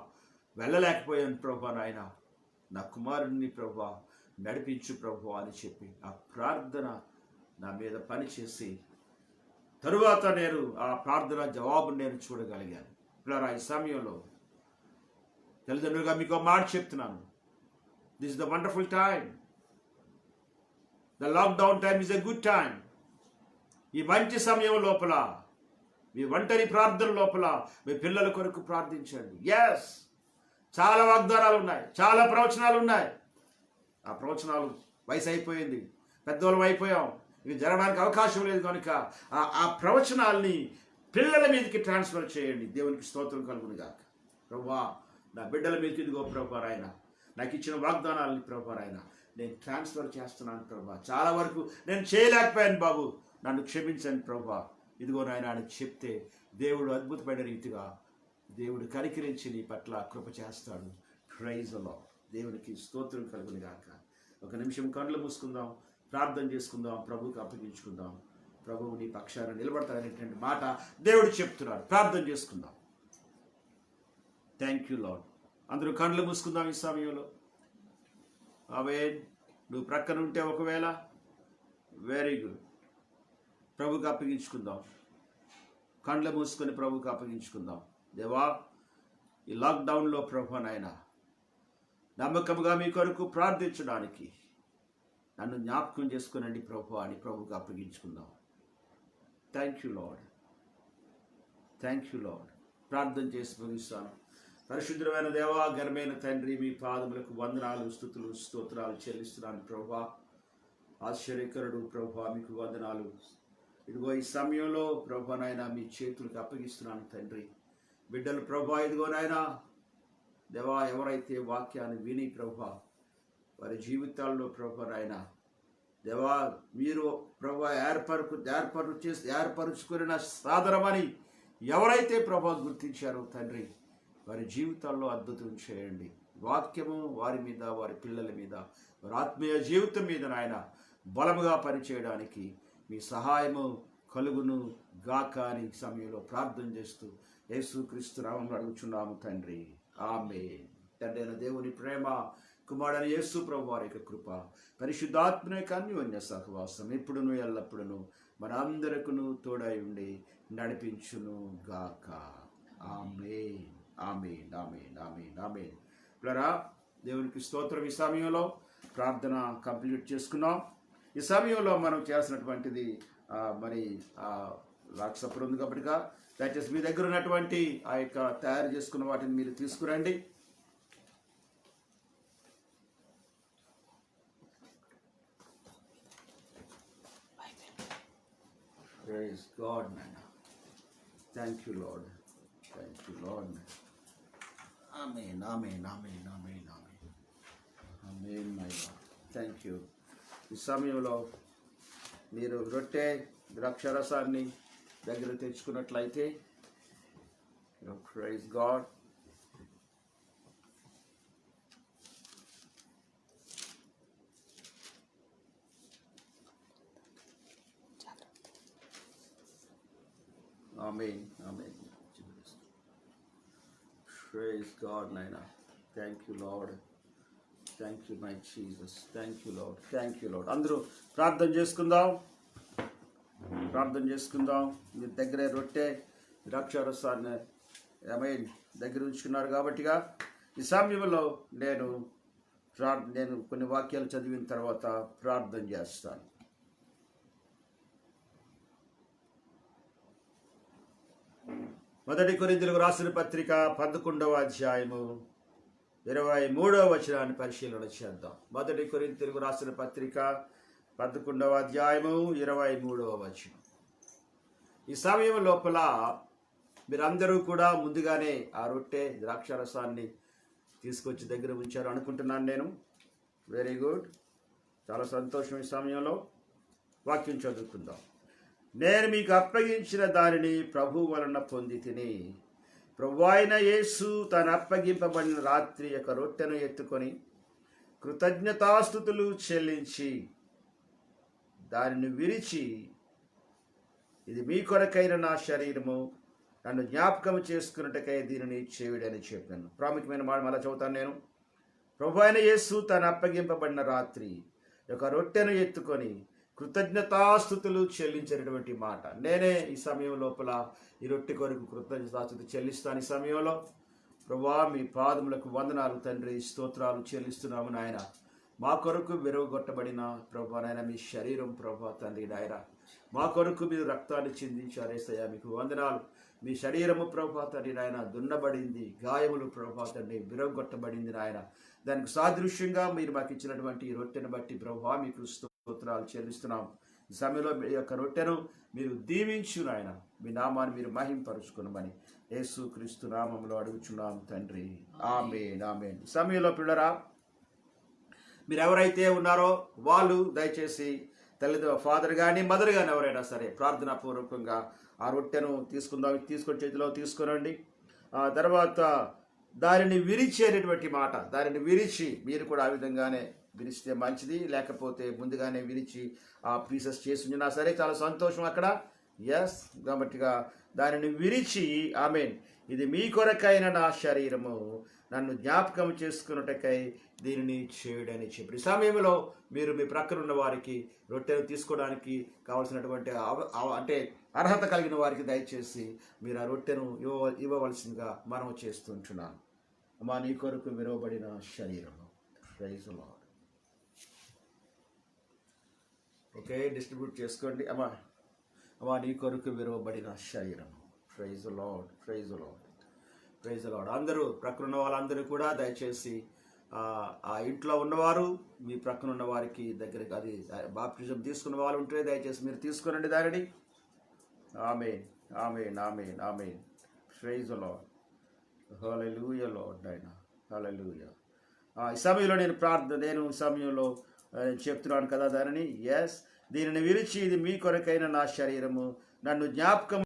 వెళ్ళలేకపోయాను ప్రభువా, నాయన నా కుమారుడిని ప్రభువా నడిపించు ప్రభువా అని చెప్పి ఆ ప్రార్థన నా మీద పనిచేసి తరువాత నేను ఆ ప్రార్థన జవాబును నేను చూడగలిగాను. పిల్లరా, ఈ సమయంలో తల్లిదండ్రులుగా మీకు మాట చెప్తున్నాను, this is the wonderful time. The lockdown time is a good time. ఈ మంచి సమయం లోపల, మీ ఒంటరి ప్రార్థన లోపల మీ పిల్లల కొరకు ప్రార్థించండి. ఎస్, చాలా వాగ్దానాలు ఉన్నాయి, చాలా ప్రవచనాలు ఉన్నాయి. ఆ ప్రవచనాలు వయసు అయిపోయింది, పెద్దవాళ్ళం అయిపోయాం, ఇవి జరగడానికి అవకాశం లేదు కనుక ఆ ప్రవచనాల్ని పిల్లల మీదకి ట్రాన్స్ఫర్ చేయండి. దేవునికి స్తోత్రం కలుగును గాక. ప్రభువా, నా బిడ్డల మీదకి ఇదిగో ప్రభువా ఆయన నాకు ఇచ్చిన వాగ్దానాలని ప్రభువా ఆయన నేను ట్రాన్స్ఫర్ చేస్తున్నాను ప్రభువా. చాలా వరకు నేను చేయలేకపోయాను బాబు, నన్ను క్షమించండి ప్రభువా, ఇదిగో నాయన అని చెప్తే దేవుడు అద్భుతమైన రీతిగా దేవుడు కనికరించి నీ పట్ల కృప చేస్తాడు. Praise the Lord. దేవునికి స్తోత్రం కలుగును గాక. ఒక నిమిషం కళ్ళు మూసుకుందాం, ప్రార్థన చేసుకుందాం, ప్రభువుకి అప్పగించుకుందాం. ప్రభువు నీ పక్షాన నిలబడతాడనేటువంటి మాట దేవుడు చెప్తున్నాడు. ప్రార్థన చేసుకుందాం. Thank you lord. అందరూ కళ్ళు మూసుకుందాం ఈ సమయంలో. ఆమేన్. నువ్వు ప్రక్కన ఉంటే ఒకవేళ వెరీ గుడ్, ప్రభువుకి అప్పగించుకుందాం. కళ్ళు మూసుకొని ప్రభువుకి అప్పగించుకుందాం. దేవా, ఈ లాక్డౌన్లో ప్రభు నాయన నమ్మకంగా మీ కొరకు ప్రార్థించడానికి నన్ను జ్ఞాపకం చేసుకునండి ప్రభు అని ప్రభువుకి అప్పగించుకుందాం. Thank you lord, thank you lord. ప్రార్థన చేసి ముగిస్తాను. పరిశుద్ధమైన దేవా, ఘనమైన తండ్రి, మీ పాదములకు వందనాలు, స్తుతులు, స్తోత్రాలు చెల్లిస్తున్నాను ప్రభా. ఆశ్చర్యకరుడు ప్రభా, మీకు వందనాలు. ఇదిగో ఈ సమయంలో ప్రభా నాయన మీ చేతులకు అప్పగిస్తున్నాను తండ్రి. బిడ్డలు ప్రభా, ఇదిగో నాయన దేవా, ఎవరైతే వాక్యాన్ని విని ప్రభా వారి జీవితాల్లో ప్రభా నాయన దేవా మీరు ప్రభా ఏర్పరుచుకున్న సాధనమని ఎవరైతే ప్రభా గుర్తించారో తండ్రి, వారి జీవితాల్లో అద్భుతం చేయండి. వాక్యము వారి మీద, వారి పిల్లల మీద, వారి ఆత్మీయ జీవితం మీద నాయన బలముగా పనిచేయడానికి మీ సహాయము కలుగును గాక అని సమయంలో ప్రార్థన చేస్తూ యేసుక్రీస్తు నామములో అడుగుచున్నాము తండ్రి. ఆమేన్. తండ్రి అయిన దేవుని ప్రేమ, కుమారుడైన యేసు ప్రభు వారి యొక్క కృప, పరిశుద్ధాత్మ యొక్క అన్యోన్య సహవాసం ఇప్పుడును ఎల్లప్పుడును మనందరికీ తోడై ఉండి నడిపించును గాక. ఆమేన్, ఆమేన్, ఆమేన్, ఆమేన్, ఆమేన్. ప్లరా, దేవునికి స్తోత్రం. ఈ సమయంలో ప్రార్థన కంప్లీట్ చేసుకున్నాం. ఈ సమయంలో మనం చేసినటువంటిది మరి వాట్సాప్ ఉంది కాబట్టి దయచేసి మీ దగ్గర ఉన్నటువంటి ఆ యొక్క తయారు చేసుకున్న వాటిని మీరు తీసుకురండి. Praise God, man. Thank you, Lord. Thank you, Lord. Amen, amen, amen, amen, amen. Amen, my Lord. Thank you. ఈ సమయంలో మీరు రొట్టె ద్రాక్షరసాన్ని దగ్గర తెచ్చుకున్నట్లయితే, praise God. Amen, amen. Praise God, Naina. Thank you, Lord. Thank you, my Jesus. Thank you, Lord. Thank you, Lord. అందరూ ప్రార్థన చేసుకుందాం. ప్రార్థన చేసుకుందాం. మీ దగ్గర రొట్టె ద్రాక్షారసాన్ని ఆమేన్ దగ్గర ఉంచుకున్నారు కాబట్టిగా ఈ సమయంలో నేను కొన్ని వాక్యాలు చదివిన తర్వాత ప్రార్థన చేస్తాను. మొదటి కొరింథీయులకు రాసిన పత్రిక 11వ అధ్యాయము 23వ వచనాన్ని పరిశీలన చేద్దాం. మొదటి కొరింథీయులకు రాసిన పత్రిక 11వ అధ్యాయము 23వ వచనం. ఈ సమయం లోపల మీరందరూ కూడా ముందుగానే ఆ రొట్టె ద్రాక్షారసాన్ని తీసుకొచ్చి దగ్గర ఉంచారు అనుకుంటున్నాను నేను. వెరీ గుడ్, చాలా సంతోషం. ఈ సమయంలో వాక్యం చదువుకుందాం. నేను మీకు అప్పగించిన దానిని ప్రభు వలన పొంది తిని, ప్రభు అయిన యేసు తను అప్పగింపబడిన రాత్రి యొక్క రొట్టెను ఎత్తుకొని కృతజ్ఞతాస్తుతులు చెల్లించి దానిని విరిచి, ఇది మీ కొరకైన నా శరీరము, నన్ను జ్ఞాపకం చేసుకున్నట్టుకై దీనిని చేయుడని చెప్పాను. ప్రాముఖ్యమైన మాట మళ్ళీ చదువుతాను నేను. ప్రభు అయిన యేసు తను అప్పగింపబడిన రాత్రి యొక్క రొట్టెను ఎత్తుకొని కృతజ్ఞతాస్తుతులు చెల్లించినటువంటి మాట. నేనే ఈ సమయం లోపల ఈ రొట్టె కొరకు కృతజ్ఞతాస్తుతి చెల్లిస్తాను. ఈ సమయంలో ప్రభువా మీ పాదములకు వందనాలు తండ్రి, స్తోత్రాలు చెల్లిస్తున్నాము నాయన. మా కొరకు విరవగొట్టబడిన ప్రభు నాయన మీ శరీరం ప్రభు తండ్రి నాయన, మా కొరకు మీరు రక్తాన్ని చిందించారు యేసయ్యా, మీకు వందనాలు. మీ శరీరము ప్రభు తండ్రి నాయన దున్నబడింది, గాయములు ప్రభు తండ్రి విరవగొట్టబడింది నాయన. దానికి సాదృశ్యంగా మీరు మాకు ఇచ్చినటువంటి ఈ రొట్టెను బట్టి ప్రభు మీకు స్తోత్రాలు చెల్లిస్తున్నాం. ఈ సమయంలో మీ యొక్క రొట్టెను మీరు దీవించు నాయన, మీ నామాన్ని మీరు మహింపరుచుకున్నామని యేసు క్రీస్తు నామంలో అడుగుచున్నాం తండ్రి, ఆమేన్ ఆమేన్. ఈ సమయంలో పిల్లరా, మీరు ఎవరైతే ఉన్నారో వాళ్ళు దయచేసి ఫాదర్ కానీ మదర్ కానీ ఎవరైనా సరే ప్రార్థనాపూర్వకంగా ఆ రొట్టెను తీసుకొని చేతిలో తీసుకునండి. ఆ తర్వాత దానిని విరిచేటటువంటి మాట, దానిని విరిచి మీరు కూడా ఆ విధంగానే విరిస్తే మంచిది. లేకపోతే ముందుగానే విరిచి ఆ పీసెస్ చేసి ఉన్నా సరే చాలా సంతోషం అక్కడ. ఎస్, కాబట్టిగా దానిని విరిచి ఆమేన్, ఇది మీ కొరకైన నా శరీరము, నన్ను జ్ఞాపకం చేసుకున్నట్టుకై దీనిని చేయడని చెప్పి ఈ సమయంలో మీరు మీ ప్రక్కన ఉన్న వారికి రొట్టెను తీసుకోవడానికి కావలసినటువంటి అంటే అర్హత కలిగిన వారికి దయచేసి మీరు ఆ రొట్టెను ఇవ్వవలసిందిగా మనం చేస్తుంటున్నాను. అమ్మా, నీ కొరకు విరవబడిన శరీరము. Praise the Lord. Okay, distribute చేసుకోండి. అమ్మా నీ కొరకు విరవబడిన శరీరము. Praise the Lord, praise the Lord, praise the Lord. అందరూ ప్రక్కన ఉన్న వాళ్ళందరూ కూడా దయచేసి ఆ ఇంట్లో ఉన్నవారు మీ ప్రక్కన ఉన్న వారికి దగ్గరికి, అది బాప్టిజం తీసుకున్న వాళ్ళు ఉంటే దయచేసి మీరు తీసుకునండి దానిని. ఆమేన్ ఆమేన్ ఆమేన్ ఆమేన్. Praise the lord. హల్లెలూయా లార్డ్ నాయనా, హల్లెలూయా. ఈ సమయంలో నేను ఈ సమయంలో చెప్తున్నాను కదా దానిని. ఎస్, దీనిని విరిచి, ఇది మీ కొరకైన నా శరీరము, నన్ను జ్ఞాపకం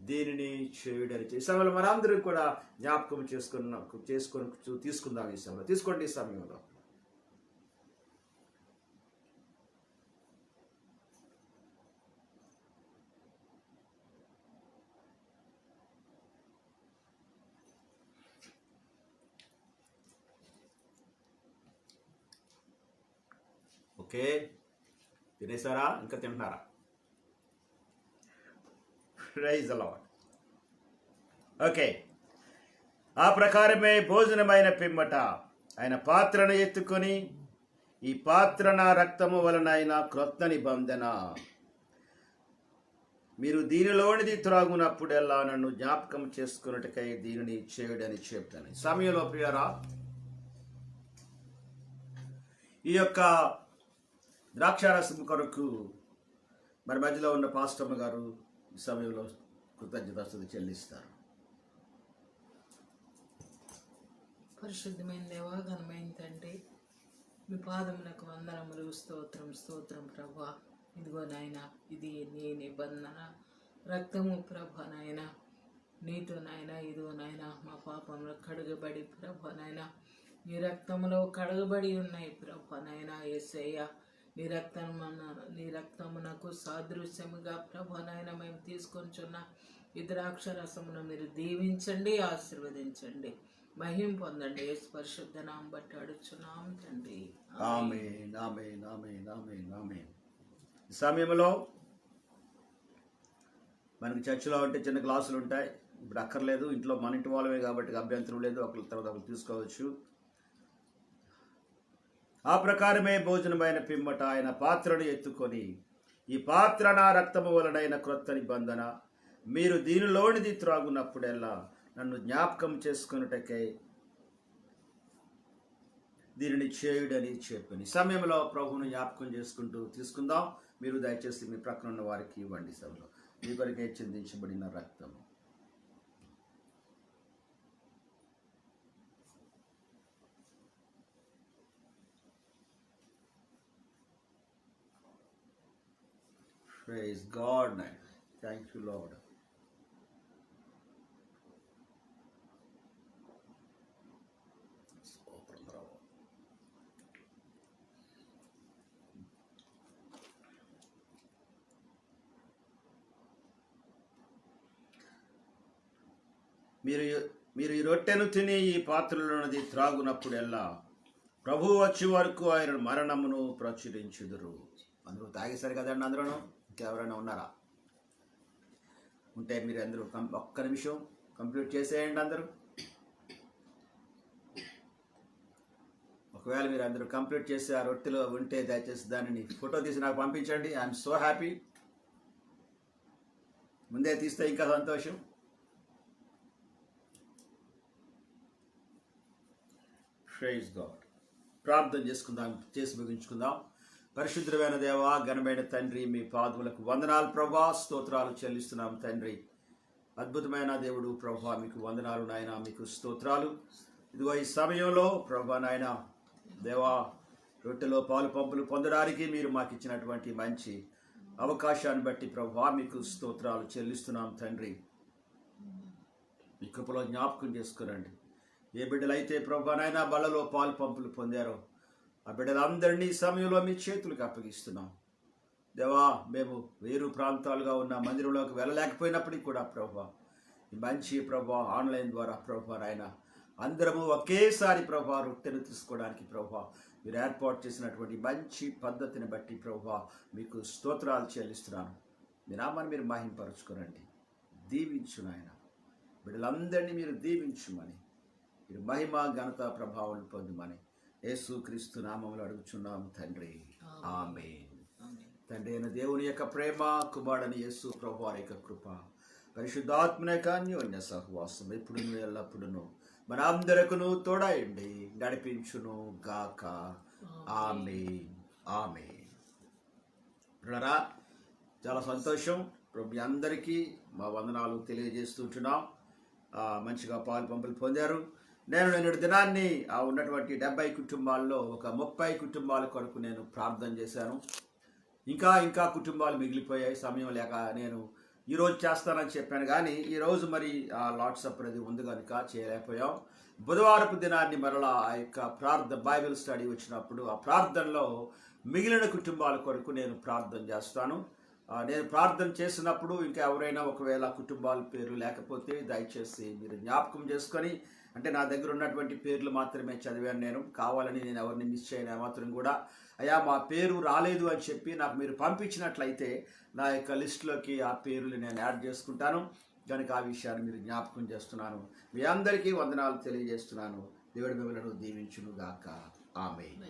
దీనిని చేయడని. ఈ సమయంలో మనందరూ కూడా జ్ఞాపకం చేసుకొని తీసుకుందాం. ఈ సమయంలో తీసుకోండి. ఈ సమయంలో ఓకే, తినేసారా? ఇంకా తింటున్నారా? Praise the Lord. ఓకే, ఆ ప్రకారమే భోజనమైన పిమ్మట ఆయన పాత్రను ఎత్తుకొని, ఈ పాత్ర నా రక్తము వలన అయిన క్రొత్త నిబంధన, మీరు దీనిలోనిది త్రాగునప్పుడెల్లా నన్ను జ్ఞాపకం చేసుకున్నట్టుకై దీనిని చేయుడని చెప్తాను. సమయంలో ప్రియరా, ఈ యొక్క ద్రాక్షారసం కొరకు మరి మధ్యలో ఉన్న పాస్టమ్మ గారు ఈ సమయంలో కృతజ్ఞతాస్తుతి చెల్లిస్తారు. పరిశుద్ధమైన దేవా, ఘనమైన తండ్రి, మీ పాదములకు వందనములు, స్తోత్రం స్తోత్రం ప్రభా. ఇదిగో నాయన, ఇది నీ నిబంధన రక్తము ప్రభా నాయన, నీతో నాయన. ఇదిగో నాయన, మా పాపంలో కడుగబడి ప్రభా నాయన, నీ రక్తములో కడగబడి ఉన్నాయి ప్రభా నాయన. యేసయ్య, నీ రక్తమునకు సాదృశ్యముగా ప్రభా నాయన మేము తీసుకొంచున్న ఈ ద్రాక్షరసమును మీరు దీవించండి, ఆశీర్వదించండి, మహిమ పొందండి. యేసు పరిశుద్ధ నామం బట్టి అడుగుచున్నాం తండ్రి, ఆమేన్ ఆమేన్ ఆమేన్ ఆమేన్ ఆమేన్. ఈ సమయంలో మనకి చర్చిలో ఉంటే చిన్న గ్లాసులు ఉంటాయి, ఇప్పుడు అక్కర్లేదు, ఇంట్లో మన ఇంటి వాళ్ళమే కాబట్టి అభ్యంతరం లేదు, ఒకరి తర్వాత ఒకరు తీసుకోవచ్చు. ఆ ప్రకారమే భోజనమైన పిమ్మట ఆయన పాత్రను ఎత్తుకొని, ఈ పాత్ర నా రక్తము వలనైన క్రొత్త నిబంధన, మీరు దీనిలోనిది త్రాగునప్పుడెల్లా నన్ను జ్ఞాపకం చేసుకున్నటకై దీనిని చేయుడని చెప్పని. సమయంలో ప్రభువును జ్ఞాపకం చేసుకుంటూ తీసుకుందాం. మీరు దయచేసి మీ ప్రక్కన ఉన్న వారికి ఇవ్వండి. సభలో మీ కొరకే చిందించబడిన రక్తము. Praise God. Thank you, Lord. మీరు ఈ రొట్టెను తిని ఈ పాత్రలోనిది త్రాగునప్పుడెల్లా ప్రభువు వచ్చే వరకు ఆయన మరణమును ప్రచురించుదురు. అందరూ తాగేశారు కదండి. అందరూ ఇంకెవరైనా ఉన్నారా? ఉంటే మీరు అందరూ ఒక్క నిమిషం కంప్లీట్ చేసేయండి అందరూ. ఒకవేళ మీరు అందరూ కంప్లీట్ చేసి ఆ రొట్టెలో ఉంటే దయచేసి దానిని ఫోటో తీసి నాకు పంపించండి. I am so happy. ముందే తీస్తే ఇంకా సంతోషం. Praise God. ప్రార్థన చేసుకుందాం, చేసి ముగించుకుందాం. పరిశుద్ధమైన దేవా, ఘనమైన తండ్రి, మీ పాదములకు వందనాలు ప్రభా, స్తోత్రాలు చెల్లిస్తున్నాం తండ్రి. అద్భుతమైన దేవుడు ప్రభా, మీకు వందనాలు నాయన, మీకు స్తోత్రాలు. ఇదిగో ఈ సమయంలో ప్రభా నాయన దేవా, రొట్టెలో పాలు పంపులు పొందడానికి మీరు మాకు ఇచ్చినటువంటి మంచి అవకాశాన్ని బట్టి ప్రభా మీకు స్తోత్రాలు చెల్లిస్తున్నాం తండ్రి. మీ కృపలో జ్ఞాపకం చేసుకురండి. ఏ బిడ్డలైతే ప్రభా నాయన బలలో పాలు పంపులు పొందారో ఆ బిడ్డలందరినీ సమయంలో మీ చేతులకు అప్పగిస్తున్నాం దేవా. మేము వేరు ప్రాంతాలుగా ఉన్న మందిరంలోకి వెళ్ళలేకపోయినప్పటికీ కూడా ప్రభా, ఈ మంచి ప్రభా ఆన్లైన్ ద్వారా ప్రభా నాయన అందరము ఒకేసారి ప్రభా రొట్టెను తీసుకోవడానికి ప్రభా మీరు ఏర్పాటు చేసినటువంటి మంచి పద్ధతిని బట్టి ప్రభా మీకు స్తోత్రాలు చెల్లిస్తున్నాను. మీ నామాన్ని మీరు మహింపరచుకోనండి. దీవించు నాయన, బిడ్డలందరినీ మీరు దీవించుమని, మీరు మహిమ ఘనత ప్రభావం పొందుమని యేసుక్రీస్తు నామములో అడుగుచున్నాము తండ్రి. ఆమేన్. తండ్రి అయిన దేవుని యొక్క ప్రేమ, కుమారుడైన యేసు ప్రభువారి యొక్క కృప, పరిశుద్ధాత్మ యొక్క అన్యోన్య సహవాసం ఎప్పుడును ఎల్లప్పుడును మన అందరకును తోడయండి నడిపించును గాక. ఆమేన్. ఆమేన్. బ్రదరా, చాలా సంతోషం. ప్రభు అందరికీ మా వందనాలు తెలియజేస్తుంటున్నాం. మంచిగా పాలు పంపులు పొందారు. నేను నిన్నటి దినాన్ని ఉన్నటువంటి 70 కుటుంబాల్లో ఒక 30 కుటుంబాల కొరకు నేను ప్రార్థన చేశాను. ఇంకా కుటుంబాలు మిగిలిపోయాయి. సమయం లేక నేను ఈరోజు చేస్తానని చెప్పాను, కానీ ఈరోజు మరి లాట్సప్ అనేది ఉంది కనుక చేయలేకపోయాం. బుధవారపు దినాన్ని మరలా ఆ యొక్క బైబిల్ స్టడీ వచ్చినప్పుడు ఆ ప్రార్థనలో మిగిలిన కుటుంబాల కొరకు నేను ప్రార్థన చేస్తాను. నేను ప్రార్థన చేసినప్పుడు ఇంకా ఎవరైనా ఒకవేళ కుటుంబాల పేర్లు లేకపోతే దయచేసి మీరు జ్ఞాపకం చేసుకొని, అంటే నా దగ్గర ఉన్నటువంటి పేర్లు మాత్రమే చదివాను నేను, కావాలని నేను ఎవరిని మిస్ చేయను మాత్రం కూడా. అయ్యా మా పేరు రాలేదు అని చెప్పి నాకు మీరు పంపించినట్లయితే నా యొక్క లిస్టులోకి ఆ పేర్లు నేను యాడ్ చేసుకుంటాను. కనుక ఆ విషయాన్ని మీరు జ్ఞాపకం చేస్తున్నాను. మీ అందరికీ వందనాలు తెలియజేస్తున్నాను. దేవుడి మిమ్మల్ని దీవించును గాక. ఆమేన్.